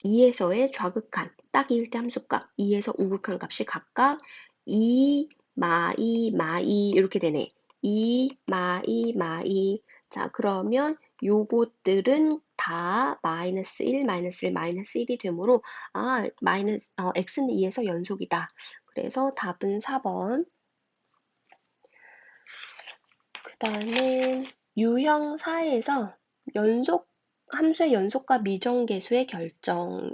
2에서의 좌극한 딱 2일 때 함수값 2에서 우극한 값이 각각 2, 마이, 마이 이렇게 되네. 2, 마이, 마이. 자, 그러면 요것들은 다 다 마이너스 1, 마이너스 1, 마이너스 1이 되므로 x는 2에서 연속이다. 그래서 답은 4번. 그 다음에 유형 4에서 함수의 연속과 미정계수의 결정.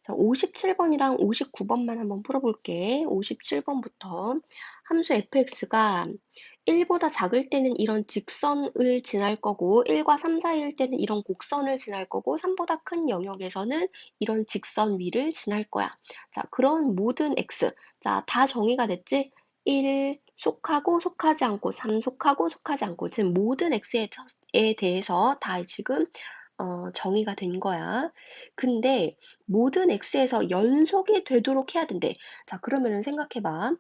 자, 57번이랑 59번만 한번 풀어볼게. 57번부터 함수 fx가 1보다 작을 때는 이런 직선을 지날 거고 1과 3 사이일 때는 이런 곡선을 지날 거고 3보다 큰 영역에서는 이런 직선 위를 지날 거야. 자, 그런 모든 x. 자, 다 정의가 됐지? 1 속하고 속하지 않고 3 속하고 속하지 않고 지금 모든 x에 대해서 다 지금 정의가 된 거야. 근데 모든 x에서 연속이 되도록 해야 된대. 자, 그러면은 생각해봐.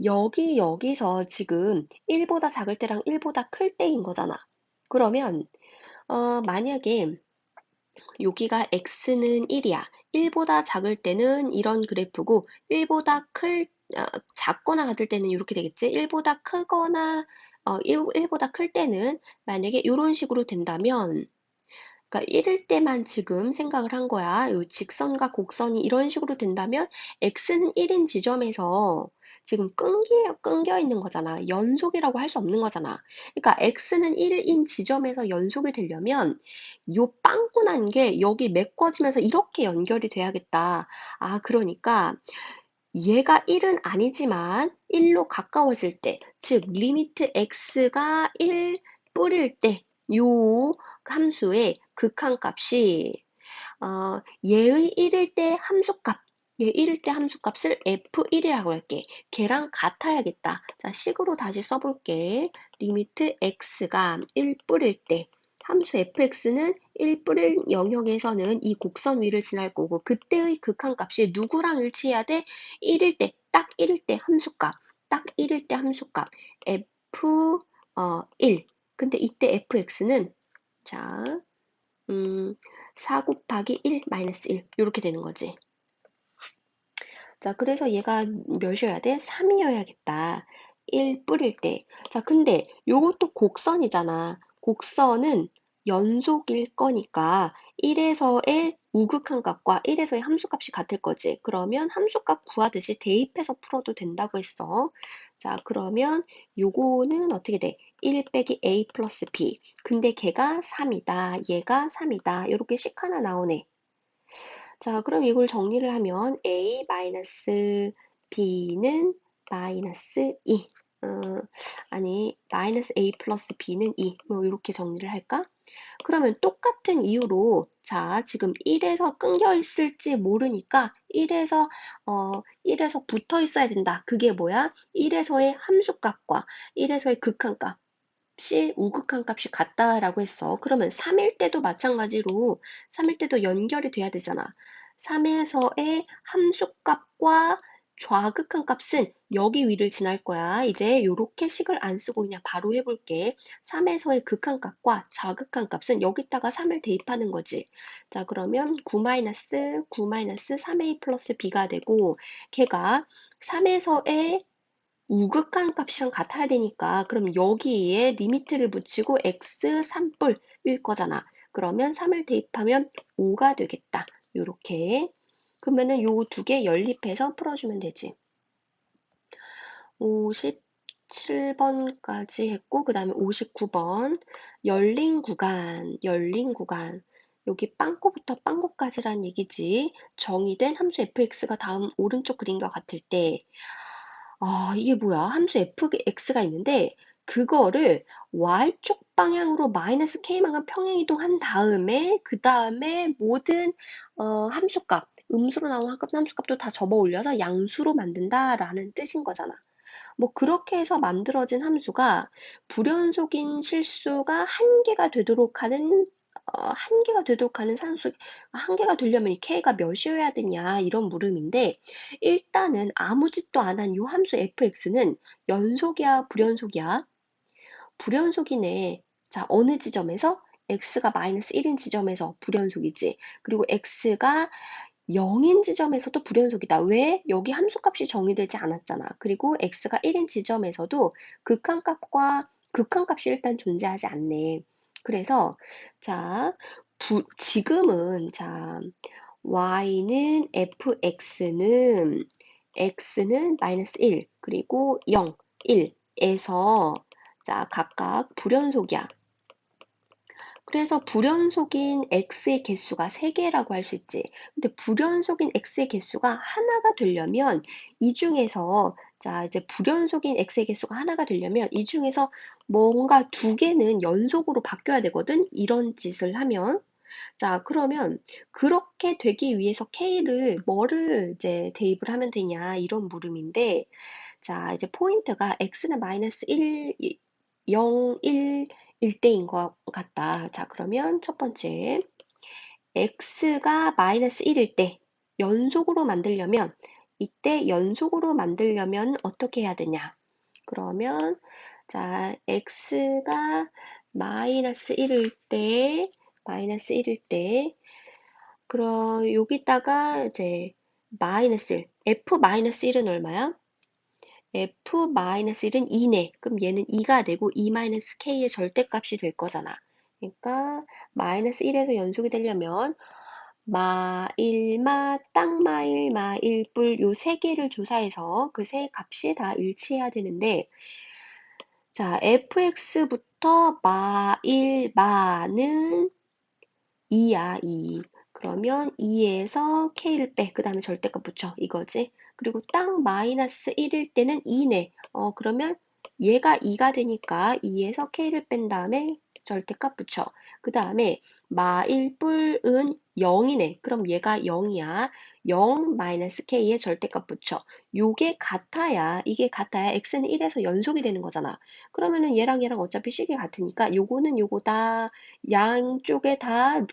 여기서 지금 1보다 작을 때랑 1보다 클 때인 거잖아. 그러면 만약에 여기가 x는 1이야. 1보다 작을 때는 이런 그래프고 1보다 작거나 같을 때는 이렇게 되겠지. 1보다 크거나 1보다 클 때는 만약에 이런 식으로 된다면 그러니까 1일 때만 지금 생각을 한 거야. 요 직선과 곡선이 이런 식으로 된다면 x는 1인 지점에서 지금 끊겨 있는 거잖아. 연속이라고 할 수 없는 거잖아. 그러니까 x는 1인 지점에서 연속이 되려면 요 빵꾸 난 게 여기 메꿔지면서 이렇게 연결이 돼야겠다. 아, 그러니까 얘가 1은 아니지만 1로 가까워질 때, 즉 리미트 x가 1 뿌릴 때 요 함수의 극한값이 얘의 1일 때 함수값, 얘 1일 때 함수값을 f1이라고 할게. 걔랑 같아야겠다. 자, 식으로 다시 써볼게. 리미트 x가 1 뿌릴 때 함수 fx는 1 뿌릴 영역에서는 이 곡선 위를 지날 거고 그때의 극한값이 누구랑 일치해야 돼? 1일 때, 딱 1일 때 함수값, 딱 1일 때 함수값 f1. 근데 이때 fx는 자, 4 곱하기 1 마이너스 1 이렇게 되는 거지. 자, 그래서 얘가 몇이어야 돼? 3이어야겠다. 1 뿌릴 때. 자, 근데 요것도 곡선이잖아. 곡선은 연속일 거니까 1에서의 우극한 값과 1에서의 함수값이 같을 거지. 그러면 함수값 구하듯이 대입해서 풀어도 된다고 했어. 자, 그러면 요거는 어떻게 돼? 1 빼기 a 플러스 b. 근데 걔가 3이다. 얘가 3이다. 이렇게 식 하나 나오네. 자, 그럼 이걸 정리를 하면 a 마이너스 b는 마이너스 2. 아니, 마이너스 a 플러스 b는 2. 뭐 이렇게 정리를 할까? 그러면 똑같은 이유로 자, 지금 1에서 끊겨 있을지 모르니까 1에서 붙어 있어야 된다. 그게 뭐야? 1에서의 함수값과 1에서의 극한값. 우극한 값이 같다라고 했어. 그러면 3일 때도 마찬가지로 3일 때도 연결이 돼야 되잖아. 3에서의 함수값과 좌극한 값은 여기 위를 지날 거야. 이제 이렇게 식을 안 쓰고 그냥 바로 해볼게. 3에서의 극한 값과 좌극한 값은 여기다가 3을 대입하는 거지. 자, 그러면 9-3a 플러스 b가 되고 걔가 3에서의 우극한 값이랑 같아야 되니까 그럼 여기에 리미트를 붙이고 x 3뿔일 거잖아. 그러면 3을 대입하면 5가 되겠다. 요렇게. 그러면은 요 두 개 연립해서 풀어주면 되지. 57번까지 했고 그 다음에 59번 열린 구간. 여기 빵꾸부터 빵꾸까지란 얘기지. 정의된 함수 fx가 다음 오른쪽 그림과 같을 때 이게 뭐야? 함수 fx가 있는데 그거를 y쪽 방향으로 마이너스 k만큼 평행이동한 다음에 그 다음에 모든 함수값, 음수로 나온 함수값도 다 접어 올려서 양수로 만든다라는 뜻인 거잖아. 뭐 그렇게 해서 만들어진 함수가 불연속인 실수가 한 개가 되도록 하는 산수, 한 개가 되려면 이 k가 몇이어야 되냐 이런 물음인데 일단은 아무 짓도 안 한 이 함수 fx는 연속이야 불연속이야? 불연속이네. 자, 어느 지점에서? x가 마이너스 1인 지점에서 불연속이지. 그리고 x가 0인 지점에서도 불연속이다. 왜? 여기 함수값이 정의되지 않았잖아. 그리고 x가 1인 지점에서도 극한값이 일단 존재하지 않네. 그래서 자, 지금은 자 y는 x는 마이너스 1 그리고 0, 1에서 자 각각 불연속이야. 그래서 불연속인 x의 개수가 3개라고 할 수 있지. 근데 불연속인 x의 개수가 하나가 되려면 이 중에서 자 이제 불연속인 x의 개수가 하나가 되려면 이 중에서 뭔가 2개는 연속으로 바뀌어야 되거든. 이런 짓을 하면 자 그러면 그렇게 되기 위해서 k를 뭐를 이제 대입을 하면 되냐 이런 물음인데 자 이제 포인트가 x는 마이너스 1, 0, 1일 때인 것 같다. 자 그러면 첫 번째 x가 마이너스 1일 때 연속으로 만들려면 이때 연속으로 만들려면 어떻게 해야 되냐? 그러면 자 x가 마이너스 1일 때 그럼 여기다가 이제 마이너스 1 f 마이너스 1은 얼마야? f-1은 2네. 그럼 얘는 2가 되고 2-k의 절대값이 될 거잖아. 그러니까 마이너스 1에서 연속이 되려면 마일마, 땅마일, 마일뿔 요 세 개를 조사해서 그 세 값이 다 일치해야 되는데 자 fx부터 마일마는 2야, 2. 그러면 2에서 k를 빼. 그 다음에 절대값 붙여. 이거지. 그리고 딱 마이너스 1일 때는 2네. 그러면 얘가 2가 되니까 2에서 k를 뺀 다음에 절대값 붙여. 그 다음에 마일뿔은 0이네. 그럼 얘가 0이야. 0 마이너스 k의 절대값 붙여. 이게 같아야 x는 1에서 연속이 되는 거잖아. 그러면은 얘랑 어차피 식이 같으니까 요거는 요거다. 양쪽에 다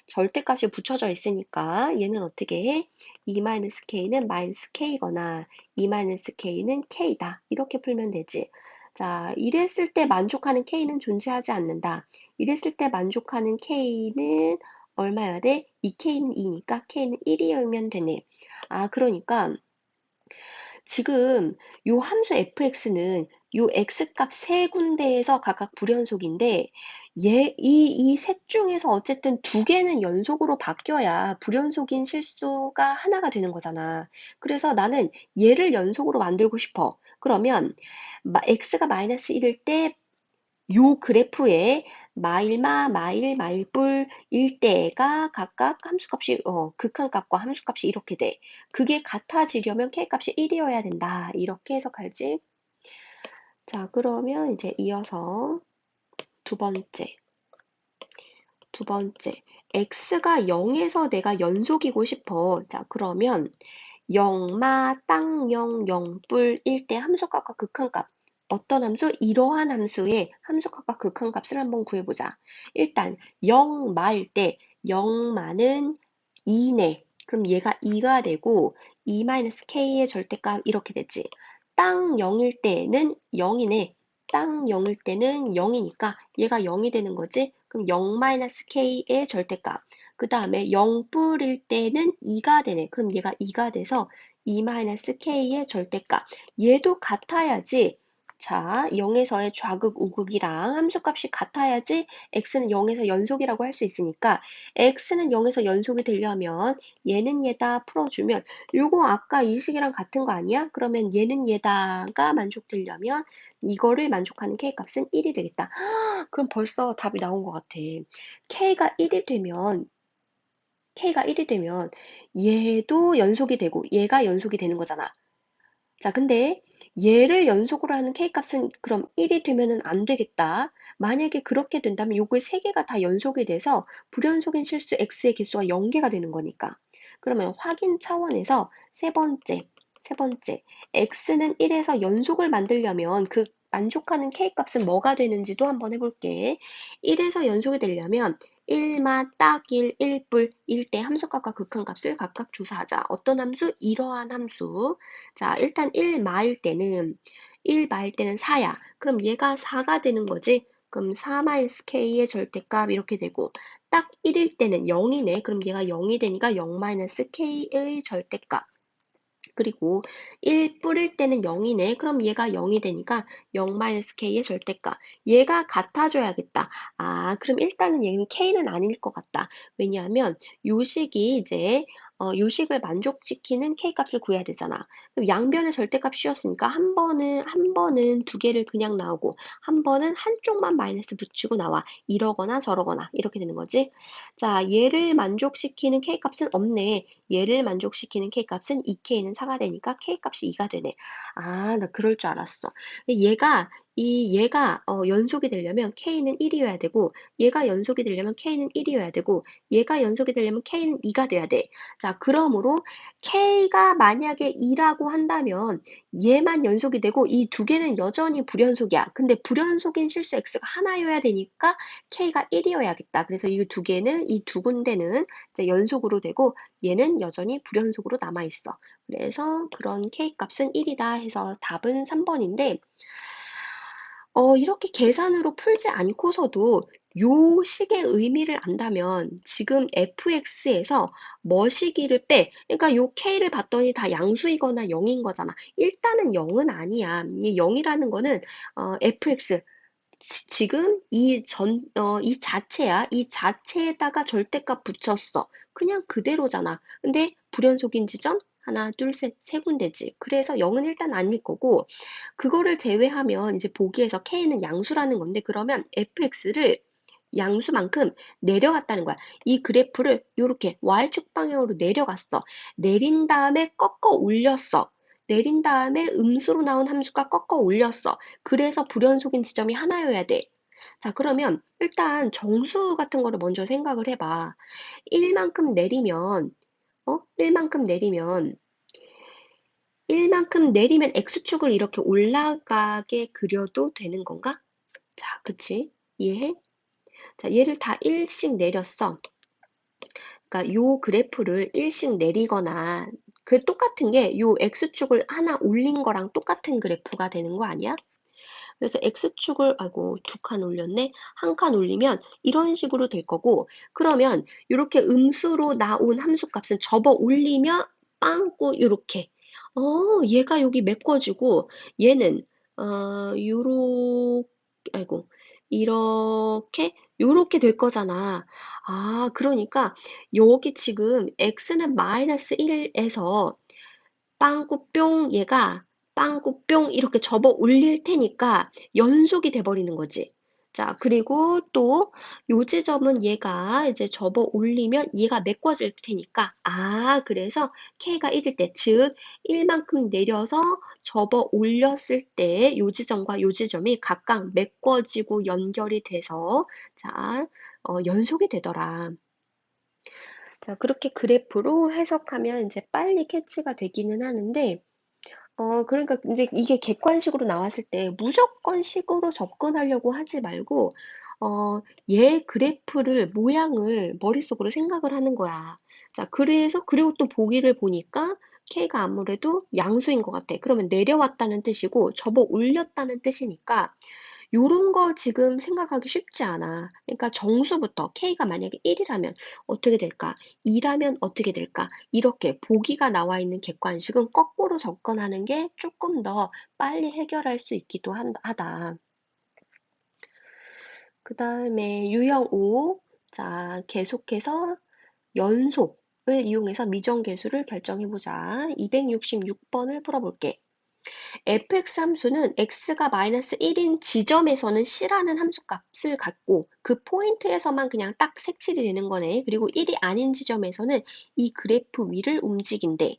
절대값이 붙여져 있으니까 얘는 어떻게 해? 2-k는 -k거나 2-k는 k다. 이렇게 풀면 되지. 자, 이랬을 때 만족하는 k는 존재하지 않는다. 이랬을 때 만족하는 k는 얼마여야 돼? 이 k는 2니까 k는 1이면 되네. 아, 그러니까 지금 요 함수 fx는 요 x값 세 군데에서 각각 불연속인데 이 셋 중에서 어쨌든 2개는 연속으로 바뀌어야 불연속인 실수가 하나가 되는 거잖아. 그래서 나는 얘를 연속으로 만들고 싶어. 그러면 x가 마이너스 1일 때 요 그래프에 마일뿔일 때가 각각 함수값이 극한값과 함수값이 이렇게 돼. 그게 같아지려면 k값이 1이어야 된다. 이렇게 해석할지. 자, 그러면 이제 이어서 두 번째. x가 0에서 내가 연속이고 싶어. 자, 그러면 0마 땅 0, 0뿔일 때 함수값과 극한값. 어떤 함수? 이러한 함수의 함수값과 극한값을 한번 구해보자. 일단 0마일 때 0마는 2네. 그럼 얘가 2가 되고 2-k의 절대값 이렇게 되지. 땅 0일 때는 0이네. 땅 0일 때는 0이니까 얘가 0이 되는 거지. 그럼 0-k의 절대값. 그 다음에 0뿔일 때는 2가 되네. 그럼 얘가 2가 돼서 2-k의 절대값. 얘도 같아야지. 자, 0에서의 좌극, 우극이랑 함수값이 같아야지 x는 0에서 연속이라고 할 수 있으니까 x는 0에서 연속이 되려면 얘는 얘다 풀어주면 요거 아까 이 식이랑 같은 거 아니야? 그러면 얘는 얘다가 만족되려면 이거를 만족하는 k값은 1이 되겠다. 그럼 벌써 답이 나온 것 같아. K가 1이 되면 얘도 연속이 되고 얘가 연속이 되는 거잖아. 자, 근데 얘를 연속으로 하는 k값은 그럼 1이 되면은 안 되겠다. 만약에 그렇게 된다면 요거의 3개가 다 연속이 돼서 불연속인 실수 x의 개수가 0개가 되는 거니까. 그러면 확인 차원에서 세 번째, x는 1에서 연속을 만들려면 그 만족하는 k값은 뭐가 되는지도 한번 해볼게. 1에서 연속이 되려면 1마 딱 1, 1뿔, 1대 함수값과 극한값을 각각 조사하자. 어떤 함수? 이러한 함수. 자, 일단 1마일 때는 4야. 그럼 얘가 4가 되는 거지. 그럼 4-k의 절대값 이렇게 되고 딱 1일 때는 0이네. 그럼 얘가 0이 되니까 0-k의 절대값. 그리고 1 뿌릴 때는 0이네. 그럼 얘가 0이 되니까 0-k의 절대값. 얘가 같아줘야겠다. 아, 그럼 일단은 얘는 k는 아닐 것 같다. 왜냐하면 요식이 이제 요식을 만족시키는 k 값을 구해야 되잖아. 그럼 양변의 절대값 씌웠으니까 한 번은 두 개를 그냥 나오고 한 번은 한쪽만 마이너스 붙이고 나와. 이러거나 저러거나 이렇게 되는 거지. 자, 얘를 만족시키는 k 값은 없네. 얘를 만족시키는 k값은 2k는 4가 되니까 k값이 2가 되네. 아, 나 그럴 줄 알았어. 얘가 연속이 되려면 k는 1이어야 되고 얘가 연속이 되려면 k는 1이어야 되고 얘가 연속이 되려면 k는 2가 돼야 돼. 자, 그러므로 k가 만약에 2라고 한다면 얘만 연속이 되고 이 두 개는 여전히 불연속이야. 근데 불연속인 실수 x가 하나여야 되니까 k가 1이어야겠다. 그래서 이 두 개는 이 두 군데는 이제 연속으로 되고 얘는 여전히 불연속으로 남아있어. 그래서 그런 k값은 1이다 해서 답은 3번인데 이렇게 계산으로 풀지 않고서도 요 식의 의미를 안다면 지금 fx에서 뭐시기를 빼. 그러니까 요 k를 봤더니 다 양수이거나 0인 거잖아. 일단은 0은 아니야. 이 0이라는 거는 fx 지금 이 자체야. 이 자체에다가 절대값 붙였어. 그냥 그대로잖아. 근데 불연속인 지점? 하나, 둘, 셋, 세 군데지. 그래서 0은 일단 아닐 거고, 그거를 제외하면 이제 보기에서 k는 양수라는 건데, 그러면 fx를 양수만큼 내려갔다는 거야. 이 그래프를 이렇게 y축 방향으로 내려갔어. 내린 다음에 꺾어 올렸어. 내린 다음에 음수로 나온 함수가 꺾어 올렸어. 그래서 불연속인 지점이 하나여야 돼. 자, 그러면 일단 정수 같은 거를 먼저 생각을 해봐. 1만큼 내리면, 1만큼 내리면 x축을 이렇게 올라가게 그려도 되는 건가? 자, 그치? 이해해? 자, 얘를 다 1씩 내렸어. 그러니까 요 그래프를 1씩 내리거나 그 똑같은 게 요 x축을 하나 올린 거랑 똑같은 그래프가 되는 거 아니야? 그래서 x축을 아이고 두 칸 올렸네. 한 칸 올리면 이런 식으로 될 거고 그러면 이렇게 음수로 나온 함수 값은 접어 올리면 빵꾸 이렇게 얘가 여기 메꿔지고 얘는 요렇게 아이고 이렇게 될 거잖아. 아, 그러니까 여기 지금 x는 마이너스 1에서 빵꾸 뿅 얘가 빵꾸 뿅 이렇게 접어 올릴 테니까 연속이 돼 버리는 거지. 자, 그리고 또 요 지점은 얘가 이제 접어 올리면 얘가 메꿔질 테니까 그래서 k가 1일 때, 즉 1만큼 내려서 접어 올렸을 때 요 지점과 요 지점이 각각 메꿔지고 연결이 돼서 자, 연속이 되더라. 자, 그렇게 그래프로 해석하면 이제 빨리 캐치가 되기는 하는데 그러니까 이제 이게 객관식으로 나왔을 때 무조건 식으로 접근하려고 하지 말고, 얘 그래프를, 모양을 머릿속으로 생각을 하는 거야. 자, 그리고 또 보기를 보니까 K가 아무래도 양수인 것 같아. 그러면 내려왔다는 뜻이고, 접어 올렸다는 뜻이니까, 요런 거 지금 생각하기 쉽지 않아. 그러니까 정수부터 K가 만약에 1이라면 어떻게 될까? 2라면 어떻게 될까? 이렇게 보기가 나와 있는 객관식은 거꾸로 접근하는 게 조금 더 빨리 해결할 수 있기도 하다. 그 다음에 유형 5. 자, 계속해서 연속을 이용해서 미정계수를 결정해보자. 266번을 풀어볼게. fx 함수는 x가 마이너스 1인 지점에서는 c라는 함수 값을 갖고 그 포인트에서만 그냥 딱 색칠이 되는 거네. 그리고 1이 아닌 지점에서는 이 그래프 위를 움직인대.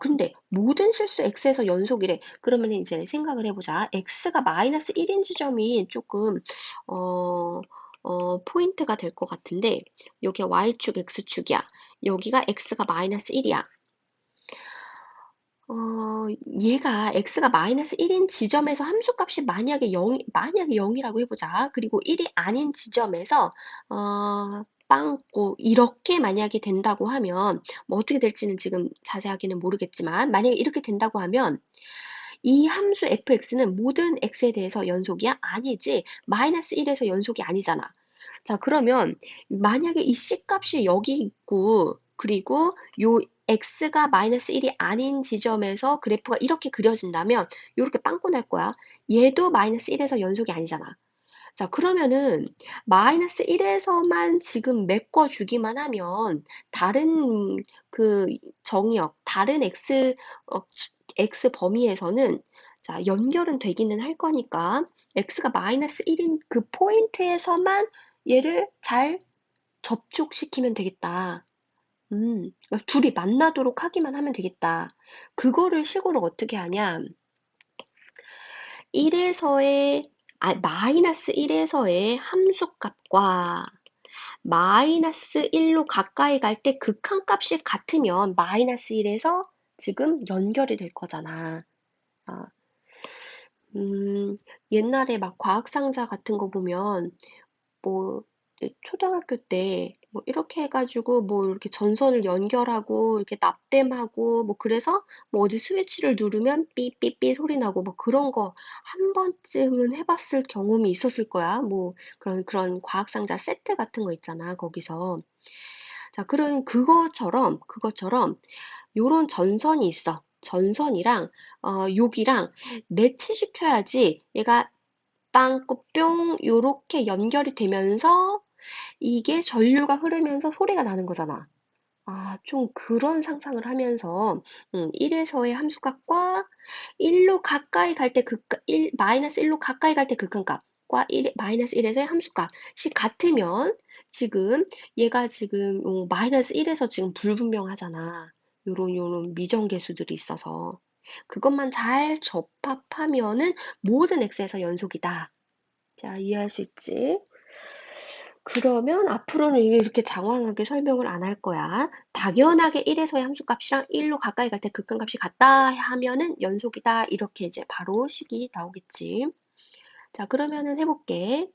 근데 모든 실수 x에서 연속이래. 그러면 이제 생각을 해보자. x가 마이너스 1인 지점이 조금 포인트가 될 것 같은데 여기가 y축, x축이야. 여기가 x가 마이너스 1이야. 얘가 x가 마이너스 1인 지점에서 함수값이 만약에 0이라고 해보자. 그리고 1이 아닌 지점에서 빵꾸 이렇게 만약에 된다고 하면 뭐 어떻게 될지는 지금 자세하게는 모르겠지만 만약에 이렇게 된다고 하면 이 함수 fx는 모든 x에 대해서 연속이야? 아니지. 마이너스 1에서 연속이 아니잖아. 자, 그러면 만약에 이 C값이 여기 있고 그리고 요 x가 마이너스 1이 아닌 지점에서 그래프가 이렇게 그려진다면 이렇게 빵꾸 날 거야. 얘도 마이너스 1에서 연속이 아니잖아. 자, 그러면은 마이너스 1에서만 지금 메꿔주기만 하면 다른 그 정의역, 다른 x 범위에서는 자, 연결은 되기는 할 거니까 x가 마이너스 1인 그 포인트에서만 얘를 잘 접촉시키면 되겠다. 그러니까 둘이 만나도록 하기만 하면 되겠다. 그거를 식으로 어떻게 하냐? 1에서의 마이너스 1에서의 함수값과 마이너스 1로 가까이 갈 때 극한값이 같으면 마이너스 1에서 지금 연결이 될 거잖아. 아, 옛날에 막 과학상자 같은 거 보면 뭐 초등학교 때 뭐 이렇게 해가지고 뭐 이렇게 전선을 연결하고 이렇게 납땜하고 뭐 그래서 뭐 어디 스위치를 누르면 삐삐삐 소리 나고 뭐 그런 거 한 번쯤은 해봤을 경험이 있었을 거야. 뭐 그런 과학상자 세트 같은 거 있잖아. 거기서 자 그런 그것처럼 요런 전선이 있어. 전선이랑 여기랑 매치시켜야지 얘가 빵꾸 뿅 요렇게 연결이 되면서 이게 전류가 흐르면서 소리가 나는 거잖아. 아, 좀 그런 상상을 하면서 1에서의 함수값과 1로 가까이 갈 때 마이너스 1로 가까이 갈 때 극한값과 마이너스 1에서의 함수값이 같으면 지금 얘가 지금 마이너스 1에서 지금 불분명하잖아. 요런 미정계수들이 있어서 그것만 잘 접합하면은 모든 x에서 연속이다. 자, 이해할 수 있지? 그러면 앞으로는 이렇게 장황하게 설명을 안 할 거야. 당연하게 1에서의 함수값이랑 1로 가까이 갈 때 극한값이 같다 하면은 연속이다. 이렇게 이제 바로 식이 나오겠지. 자, 그러면은 해볼게.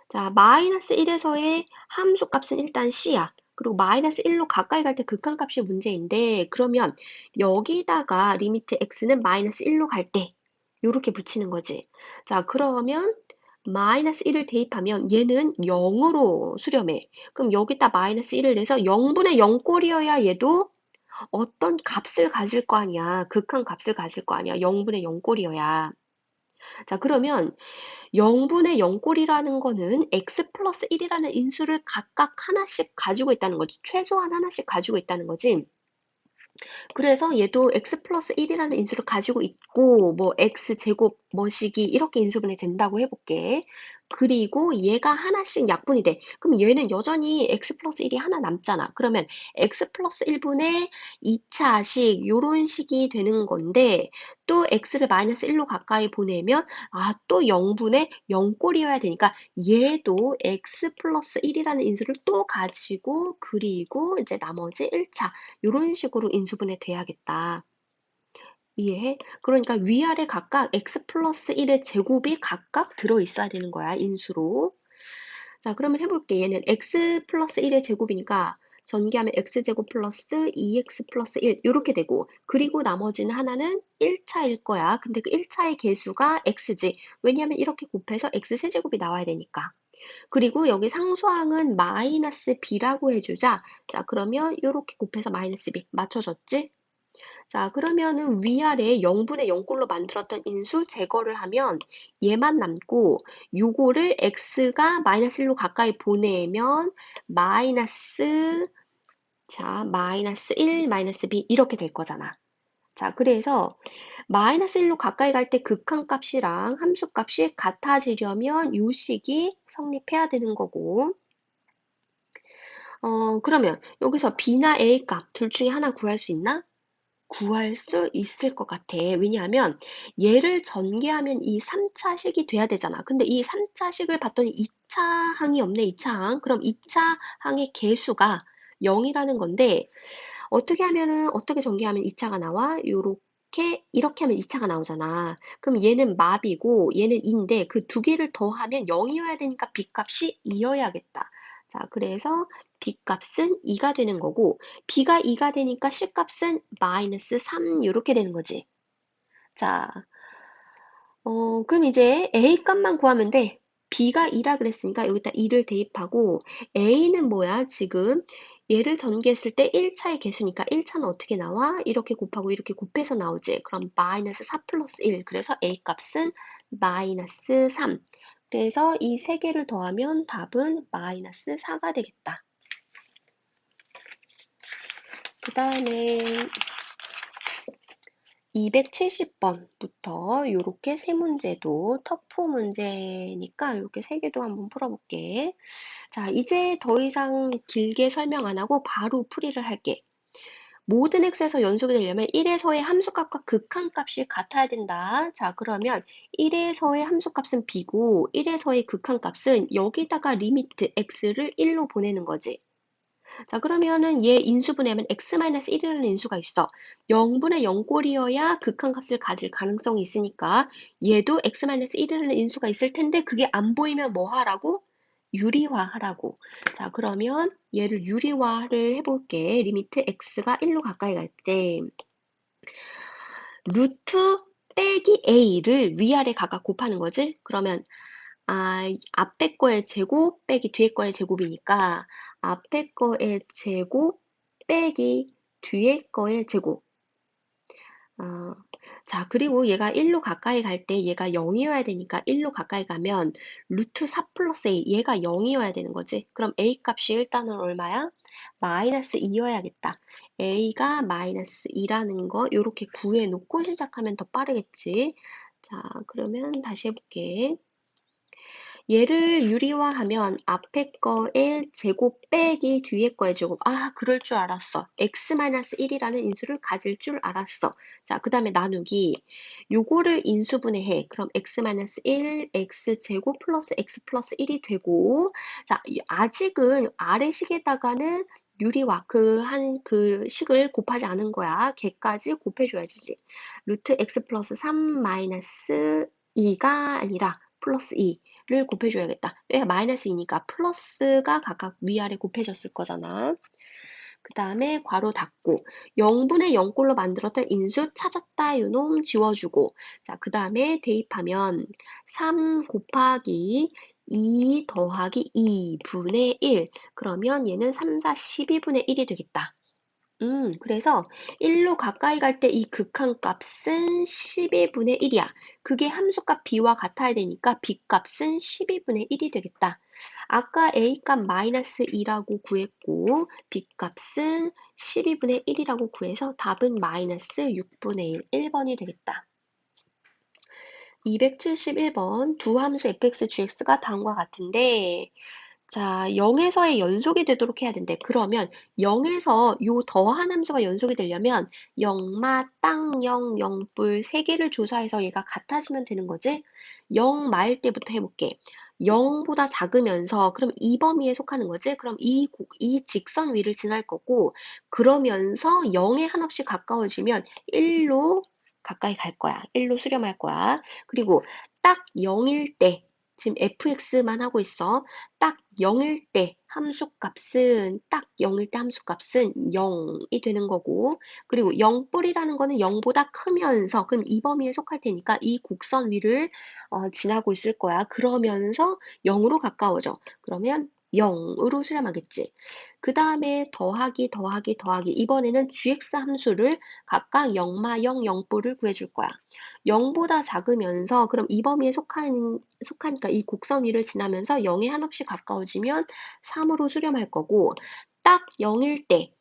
자, 마이너스 1에서의 함수값은 일단 C야. 그리고 마이너스 1로 가까이 갈 때 극한값이 문제인데, 그러면 여기다가 리미트 x는 마이너스 1로 갈 때, 요렇게 붙이는 거지. 자, 그러면 마이너스 1을 대입하면 얘는 0으로 수렴해. 그럼 여기다 마이너스 1을 내서 0분의 0꼴이어야 얘도 어떤 값을 가질 거 아니야. 극한 값을 가질 거 아니야. 0분의 0꼴이어야. 자, 그러면 0분의 0꼴이라는 거는 x 플러스 1이라는 인수를 각각 하나씩 가지고 있다는 거지. 최소한 하나씩 가지고 있다는 거지. 그래서 얘도 x 플러스 1이라는 인수를 가지고 있고 뭐 x제곱 뭐시기 이렇게 인수분해 된다고 해볼게. 그리고 얘가 하나씩 약분이 돼. 그럼 얘는 여전히 x 플러스 1이 하나 남잖아. 그러면 x 플러스 1분의 2차식 요런 식이 되는 건데 또 x를 마이너스 1로 가까이 보내면 또 0분의 0꼴이어야 되니까 얘도 x 플러스 1이라는 인수를 또 가지고 그리고 이제 나머지 1차 이런 식으로 인수분해 돼야겠다. 이해해? 그러니까 위아래 각각 x 플러스 1의 제곱이 각각 들어있어야 되는 거야, 인수로. 자, 그러면 해볼게. 얘는 x 플러스 1의 제곱이니까 전개하면 x제곱 플러스 2x 플러스 1 이렇게 되고 그리고 나머지는 하나는 1차일 거야. 근데 그 1차의 개수가 x지. 왜냐하면 이렇게 곱해서 x 세제곱이 나와야 되니까. 그리고 여기 상수항은 마이너스 b라고 해주자. 자, 그러면 이렇게 곱해서 마이너스 b 맞춰졌지? 자, 그러면은 위아래 0분의 0꼴로 만들었던 인수 제거를 하면 얘만 남고 요거를 x가 마이너스 1로 가까이 보내면 마이너스 마이너스 1, 마이너스 b 이렇게 될 거잖아. 자, 그래서 마이너스 1로 가까이 갈 때 극한값이랑 함수값이 같아지려면 요 식이 성립해야 되는 거고 그러면 여기서 b나 a 값 둘 중에 하나 구할 수 있나? 구할 수 있을 것 같아. 왜냐하면 얘를 전개하면 이 3차식이 돼야 되잖아. 근데 이 3차식을 봤더니 2차 항이 없네, 2차 항. 그럼 2차 항의 개수가 0이라는 건데 어떻게 전개하면 2차가 나와? 이렇게 하면 2차가 나오잖아. 그럼 얘는 맙이고 얘는 인데 그 두 개를 더하면 0이어야 되니까 b값이 2여야겠다. 자, 그래서 b값은 2가 되는 거고 b가 2가 되니까 c값은 마이너스 3 이렇게 되는 거지. 자, 그럼 이제 a 값만 구하면 돼. b가 2라 그랬으니까 여기다 2를 대입하고 a는 뭐야? 지금 얘를 전개했을 때 1차의 개수니까 1차는 어떻게 나와? 이렇게 곱하고 이렇게 곱해서 나오지. 그럼 마이너스 4 플러스 1. 그래서 A 값은 마이너스 3. 그래서 이 세 개를 더하면 답은 마이너스 4가 되겠다. 그 다음에 270번부터 이렇게 세 문제도 터프 문제니까 이렇게 세 개도 한번 풀어볼게. 자, 이제 더 이상 길게 설명 안 하고 바로 풀이를 할게. 모든 x에서 연속이 되려면 1에서의 함수값과 극한값이 같아야 된다. 자, 그러면 1에서의 함수값은 b고 1에서의 극한값은 여기다가 리미트 x를 1로 보내는 거지. 자, 그러면은 얘 인수분해하면 x-1이라는 인수가 있어. 0분의 0꼴이어야 극한값을 가질 가능성이 있으니까 얘도 x-1이라는 인수가 있을 텐데 그게 안 보이면 뭐 하라고? 유리화하라고. 자, 그러면 얘를 유리화를 해볼게. 리미트 x가 1로 가까이 갈 때 루트 빼기 a를 위아래 각각 곱하는 거지? 그러면 앞에 거의 제곱 빼기 뒤에 거의 제곱이니까 앞에 거의 제곱 빼기 뒤에 거의 제곱. 자, 그리고 얘가 1로 가까이 갈 때 얘가 0이어야 되니까 1로 가까이 가면 루트 4 플러스 a 얘가 0이어야 되는 거지. 그럼 a 값이 일단은 얼마야? 마이너스 2여야겠다. a가 마이너스 2라는 거 이렇게 구해놓고 시작하면 더 빠르겠지. 자, 그러면 다시 해볼게. 얘를 유리화하면 앞에 거의 제곱 빼기 뒤에 거의 제곱. 그럴 줄 알았어. x-1이라는 인수를 가질 줄 알았어. 자, 그 다음에 나누기. 요거를 인수분해해. 그럼 x-1, x제곱 플러스 x 플러스 1이 되고, 자, 아직은 아래 식에다가는 유리화 그 식을 곱하지 않은 거야. 걔까지 곱해줘야지. 루트 x 플러스 3 마이너스 2가 아니라 플러스 2. 를 곱해줘야겠다. 왜 마이너스 2니까 플러스가 각각 위아래 곱해졌을 거잖아. 그 다음에 괄호 닫고 0분의 0꼴로 만들었던 인수 찾았다 요놈 지워주고 자, 그 다음에 대입하면 3 곱하기 2 더하기 2분의 1 그러면 얘는 3, 4, 12분의 1이 되겠다. 그래서 1로 가까이 갈 때 이 극한값은 12분의 1이야. 그게 함수값 b와 같아야 되니까 b값은 12분의 1이 되겠다. 아까 a값 마이너스 2라고 구했고 b값은 12분의 1이라고 구해서 답은 마이너스 6분의 1, 1번이 되겠다. 271번 두 함수 fx, gx가 다음과 같은데 자, 0에서의 연속이 되도록 해야 된대. 그러면 0에서 요 더한 함수가 연속이 되려면 0, 땅, 0, 0뿔 세 개를 조사해서 얘가 같아지면 되는 거지? 0 말 때부터 해볼게. 0보다 작으면서 그럼 이 범위에 속하는 거지? 그럼 이 직선 위를 지날 거고 그러면서 0에 한없이 가까워지면 1로 가까이 갈 거야. 1로 수렴할 거야. 그리고 딱 0일 때 지금 fx만 하고 있어. 딱 0일 때 함수값은 딱 0일 때 함수값은 0이 되는 거고 그리고 0뿔이라는 거는 0보다 크면서 그럼 이 범위에 속할 테니까 이 곡선 위를 지나고 있을 거야. 그러면서 0으로 가까워져. 그러면 0으로 수렴하겠지. 그 다음에 더하기 이번에는 gx 함수를 각각 0, 0, 0뿔을 구해줄 거야. 0보다 작으면서 그럼 이 범위에 속하니까 이 곡선 위를 지나면서 0에 한없이 가까워지면 3으로 수렴할 거고 딱 0일 때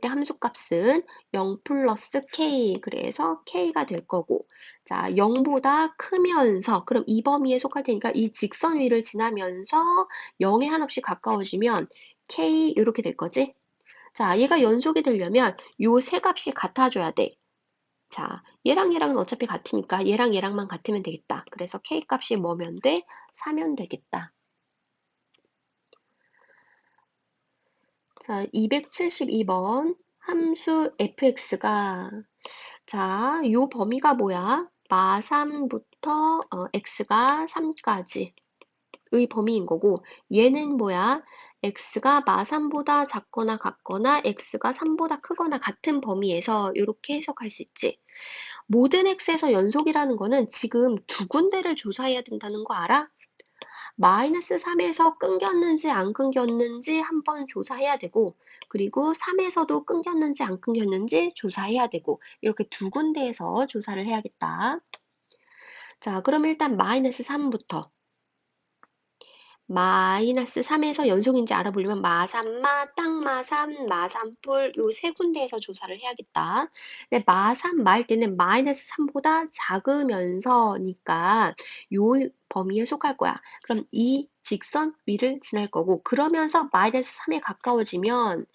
함수값은 0 플러스 k 그래서 k가 될 거고 자 0보다 크면서 그럼 이 범위에 속할 테니까 이 직선 위를 지나면서 0에 한없이 가까워지면 k 이렇게 될 거지 자 얘가 연속이 되려면 요 세 값이 같아줘야 돼 자, 얘랑 얘랑은 어차피 같으니까 얘랑 얘랑만 같으면 되겠다. 그래서 k 값이 뭐면 돼? 4면 되겠다. 자, 272번 함수 fx가 자, 요 범위가 뭐야? 마3부터 x가 3까지의 범위인 거고 얘는 뭐야? x가 마3보다 작거나 같거나 x가 3보다 크거나 같은 범위에서 이렇게 해석할 수 있지. 모든 x에서 연속이라는 거는 지금 두 군데를 조사해야 된다는 거 알아? 마이너스 3에서 끊겼는지 안 끊겼는지 한번 조사해야 되고, 그리고 3에서도 끊겼는지 안 끊겼는지 조사해야 되고, 이렇게 두 군데에서 조사를 해야겠다. 자, 그럼 일단 마이너스 3부터. 마이너스 3에서 연속인지 알아보려면 마3마, 땅마3, 마3뿔 요 세 군데에서 조사를 해야겠다. 근데 마3, 마일 때는 마이너스 3보다 작으면서니까 요 범위에 속할 거야. 그럼 이 직선 위를 지날 거고, 그러면서 마이너스 3에 가까워지면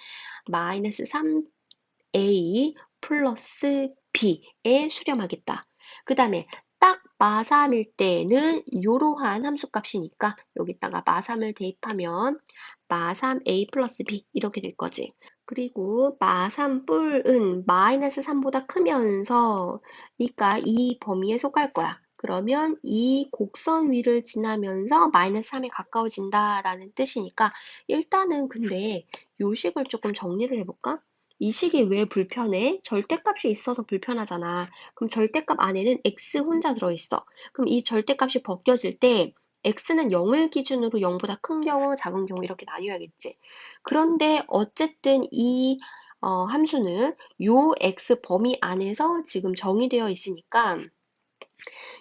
마이너스 3a 플러스 b에 수렴하겠다. 그 다음에 딱 마3일 때는 이러한 함수값이니까 여기다가 마3을 대입하면 마3a 플러스 b 이렇게 될 거지. 그리고 마3 뿔은 마이너스 3보다 크면서 그러니까 이 범위에 속할 거야. 그러면 이 곡선 위를 지나면서 마이너스 3에 가까워진다라는 뜻이니까 일단은 근데 요 식을 조금 정리를 해볼까? 이 식이 왜 불편해? 절대값이 있어서 불편하잖아. 그럼 절대값 안에는 x 혼자 들어있어. 그럼 이 절대값이 벗겨질 때 x는 0을 기준으로 0보다 큰 경우, 작은 경우 이렇게 나뉘어야겠지. 그런데 어쨌든 이 함수는 요 x 범위 안에서 지금 정의되어 있으니까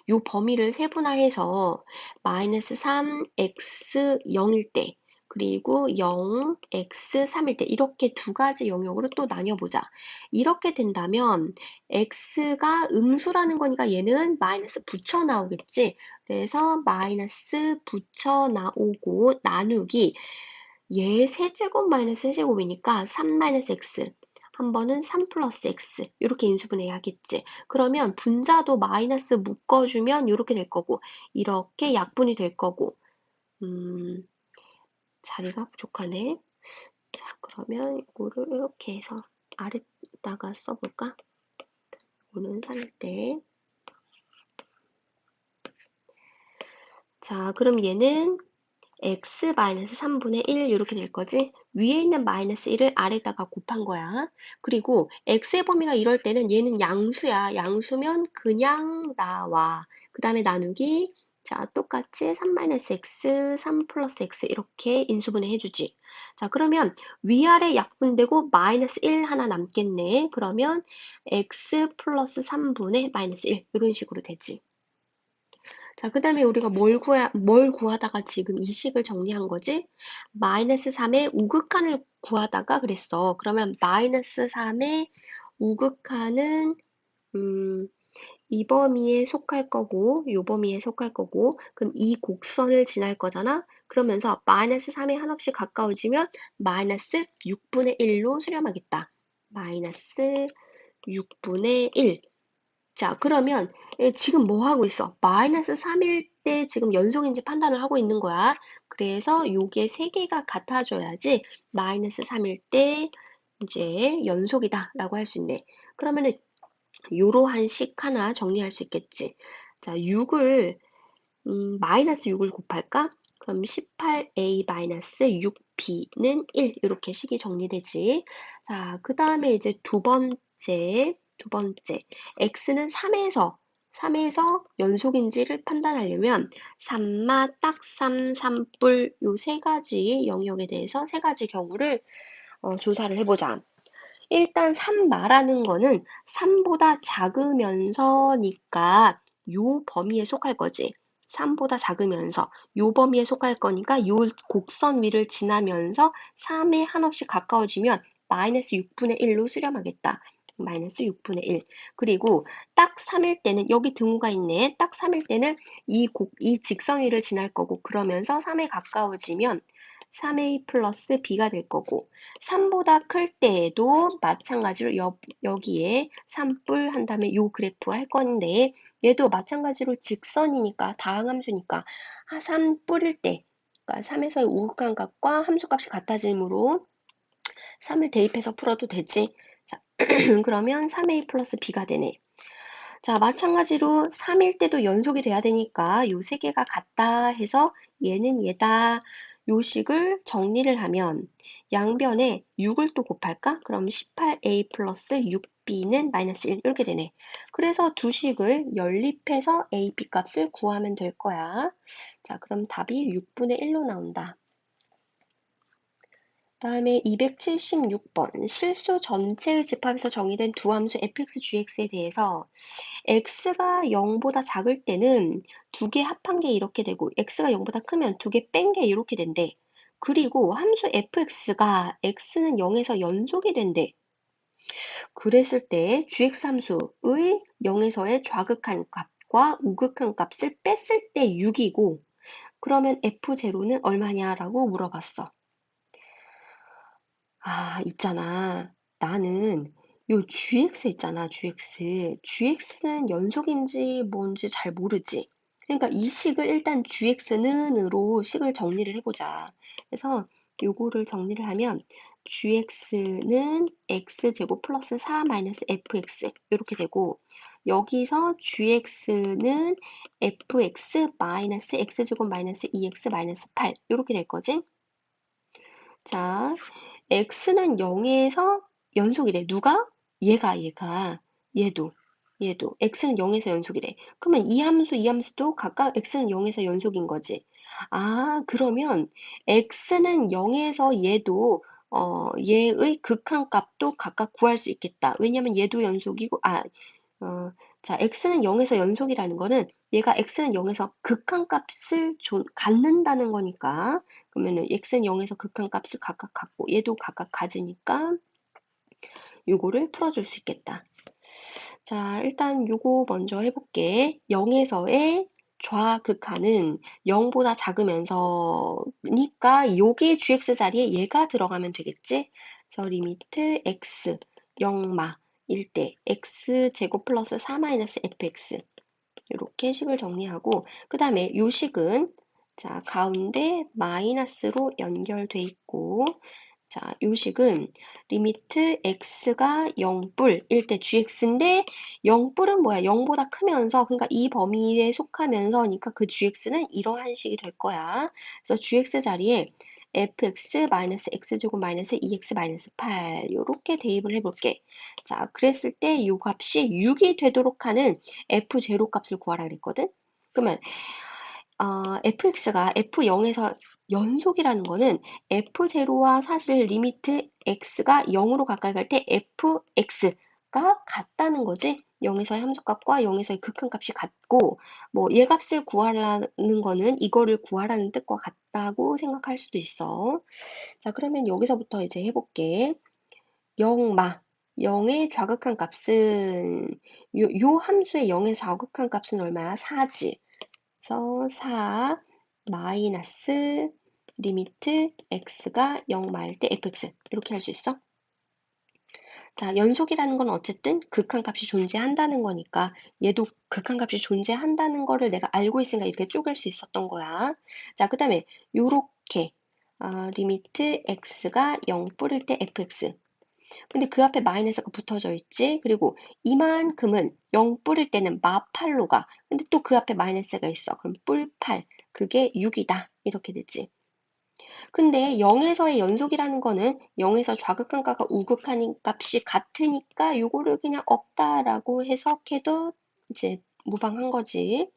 요 범위를 세분화해서 마이너스 3x 0일 때 그리고 0, x 3일 때 이렇게 두 가지 영역으로 또 나뉘어보자. 이렇게 된다면 x가 음수라는 거니까 얘는 마이너스 붙여 나오겠지. 그래서 마이너스 붙여 나오고 나누기 얘 세제곱 마이너스 세제곱이니까 3 마이너스 x 한 번은 3 플러스 x 이렇게 인수분해야겠지. 그러면 분자도 마이너스 묶어주면 이렇게 될 거고 이렇게 약분이 될 거고 자리가 부족하네. 자, 그러면 이거를 이렇게 해서 아래다가 써볼까? 오는 3일 때. 자, 그럼 얘는 x 마이너스 3분의 1 이렇게 될 거지? 위에 있는 마이너스 1을 아래다가 곱한 거야. 그리고 x의 범위가 이럴 때는 얘는 양수야. 양수면 그냥 나와. 그 다음에 나누기 자, 똑같이 3 마이너스 x, 3 플러스 x 이렇게 인수분해 해주지. 자, 그러면 위아래 약분되고 마이너스 1 하나 남겠네. 그러면 x 플러스 3분의 마이너스 1 이런 식으로 되지. 자, 그 다음에 우리가 뭘 구하다가 지금 이 식을 정리한 거지? 마이너스 3의 우극한을 구하다가 그랬어. 그러면 마이너스 3의 우극한은 이 범위에 속할 거고 요 범위에 속할 거고 그럼 이 곡선을 지날 거잖아. 그러면서 마이너스 3에 한없이 가까워지면 마이너스 6분의 1로 수렴하겠다. 마이너스 6분의 1. 자, 그러면 지금 뭐 하고 있어? 마이너스 3일 때 지금 연속인지 판단을 하고 있는 거야. 그래서 요게 세 개가 같아져야지 마이너스 3일 때 이제 연속이다 라고 할 수 있네. 그러면은 요러한 식 하나 정리할 수 있겠지. 자, 6을 마이너스 6을 곱할까? 그럼 18a 마이너스 6b는 1 이렇게 식이 정리되지. 자, 그 다음에 이제 두 번째 x는 3에서 연속인지를 판단하려면 3마, 딱 3, 3뿔 요 세 가지 영역에 대해서 세 가지 경우를 조사를 해보자. 일단 3마라는 거는 3보다 작으면서니까 요 범위에 속할 거지. 3보다 작으면서 요 범위에 속할 거니까 요 곡선 위를 지나면서 3에 한없이 가까워지면 마이너스 6분의 1로 수렴하겠다. 마이너스 6분의 1. 그리고 딱 3일 때는 여기 등호가 있네. 딱 3일 때는 이 직선 위를 지날 거고 그러면서 3에 가까워지면 3a 플러스 b가 될 거고 3보다 클 때에도 마찬가지로 여기에 3뿔 한 다음에 요 그래프 할 건데 얘도 마찬가지로 직선이니까 다항함수니까 3뿔일 때 그러니까 3에서의 우극한 값과 함수값이 같아지므로 3을 대입해서 풀어도 되지. 자, 그러면 3a 플러스 b가 되네. 자, 마찬가지로 3일 때도 연속이 돼야 되니까 요 세 개가 같다 해서 얘는 얘다. 요 식을 정리를 하면 양변에 6을 또 곱할까? 그럼 18a 플러스 6b는 마이너스 1 이렇게 되네. 그래서 두 식을 연립해서 a, b 값을 구하면 될 거야. 자, 그럼 답이 6분의 1로 나온다. 다음에 276번 실수 전체의 집합에서 정의된 두 함수 fx, gx에 대해서 x가 0보다 작을 때는 두 개 합한 게 이렇게 되고 x가 0보다 크면 두 개 뺀 게 이렇게 된대. 그리고 함수 fx가 x는 0에서 연속이 된대. 그랬을 때 gx 함수의 0에서의 좌극한 값과 우극한 값을 뺐을 때 6이고 그러면 f0는 얼마냐라고 물어봤어. 있잖아. 나는 요 GX 있잖아, GX. GX는 연속인지 뭔지 잘 모르지. 그러니까 이 식을 일단 GX는으로 식을 정리를 해보자. 그래서 요거를 정리를 하면 GX는 X제곱 플러스 4 마이너스 FX 이렇게 되고 여기서 GX는 FX 마이너스 X제곱 마이너스 2X 마이너스 8 이렇게 될 거지? 자, x는 0에서 연속이래. 누가? 얘도, x는 0에서 연속이래. 그러면 이 함수도 각각 x는 0에서 연속인 거지. 그러면 x는 0에서 얘도 얘의 극한값도 각각 구할 수 있겠다. 왜냐면 얘도 연속이고, 자, x는 0에서 연속이라는 거는 얘가 x는 0에서 극한값을 갖는다는 거니까 그러면은 x는 0에서 극한값을 각각 갖고 얘도 각각 가지니까 요거를 풀어줄 수 있겠다. 자, 일단 요거 먼저 해볼게. 0에서의 좌극한은 0보다 작으면서니까 요게 gx 자리에 얘가 들어가면 되겠지? 그래서 리미트 x 0마 일 때 x제곱 플러스 4 마이너스 fx 이렇게 식을 정리하고 그 다음에 요 식은 자 가운데 마이너스로 연결돼 있고 자, 요 식은 리미트 x가 0뿔일 때 gx인데 0뿔은 뭐야? 0보다 크면서 그러니까 이 범위에 속하면서니까 그 gx는 이러한 식이 될 거야. 그래서 gx 자리에 fx 마이너스 x제곱 마이너스 2x 마이너스 8 이렇게 대입을 해볼게. 자, 그랬을 때 요 값이 6이 되도록 하는 f0 값을 구하라 그랬거든? 그러면 fx가 f0에서 연속이라는 거는 f0와 사실 리미트 x가 0으로 가까이 갈 때 fx가 같다는 거지. 0에서의 함수값과 0에서의 극한값이 같고 뭐 얘 값을 구하라는 거는 이거를 구하라는 뜻과 같다고 생각할 수도 있어. 자, 그러면 여기서부터 이제 해볼게. 0마 0의 좌극한 값은 요 함수의 0의 좌극한 값은 얼마야? 4지. 그래서 4 마이너스 리미트 x가 0 마일 때 fx 이렇게 할 수 있어? 자, 연속이라는 건 어쨌든 극한값이 존재한다는 거니까 얘도 극한값이 존재한다는 거를 내가 알고 있으니까 이렇게 쪼갤 수 있었던 거야. 자, 그 다음에 요렇게 리미트 x가 0 뿌릴 때 fx 근데 그 앞에 마이너스가 붙어져 있지. 그리고 이만큼은 0 뿌릴 때는 마8로 가. 근데 또 그 앞에 마이너스가 있어. 그럼 뿔8. 그게 6이다. 이렇게 되지. 근데 0에서의 연속이라는 거는 0에서 좌극한값과 우극한 값이 같으니까 요거를 그냥 없다라고 해석해도 이제 무방한 거지.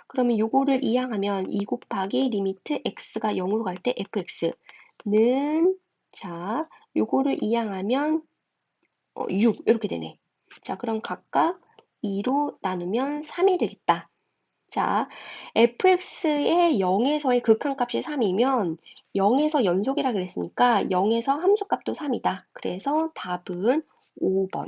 그러면 요거를 이항하면 2 곱하기 리미트 x가 0으로 갈 때 fx는 자, 요거를 이항하면 6 이렇게 되네. 자, 그럼 각각 2로 나누면 3이 되겠다. 자, fx의 0에서의 극한값이 3이면 0에서 연속이라 그랬으니까 0에서 함수값도 3이다. 그래서 답은 5번.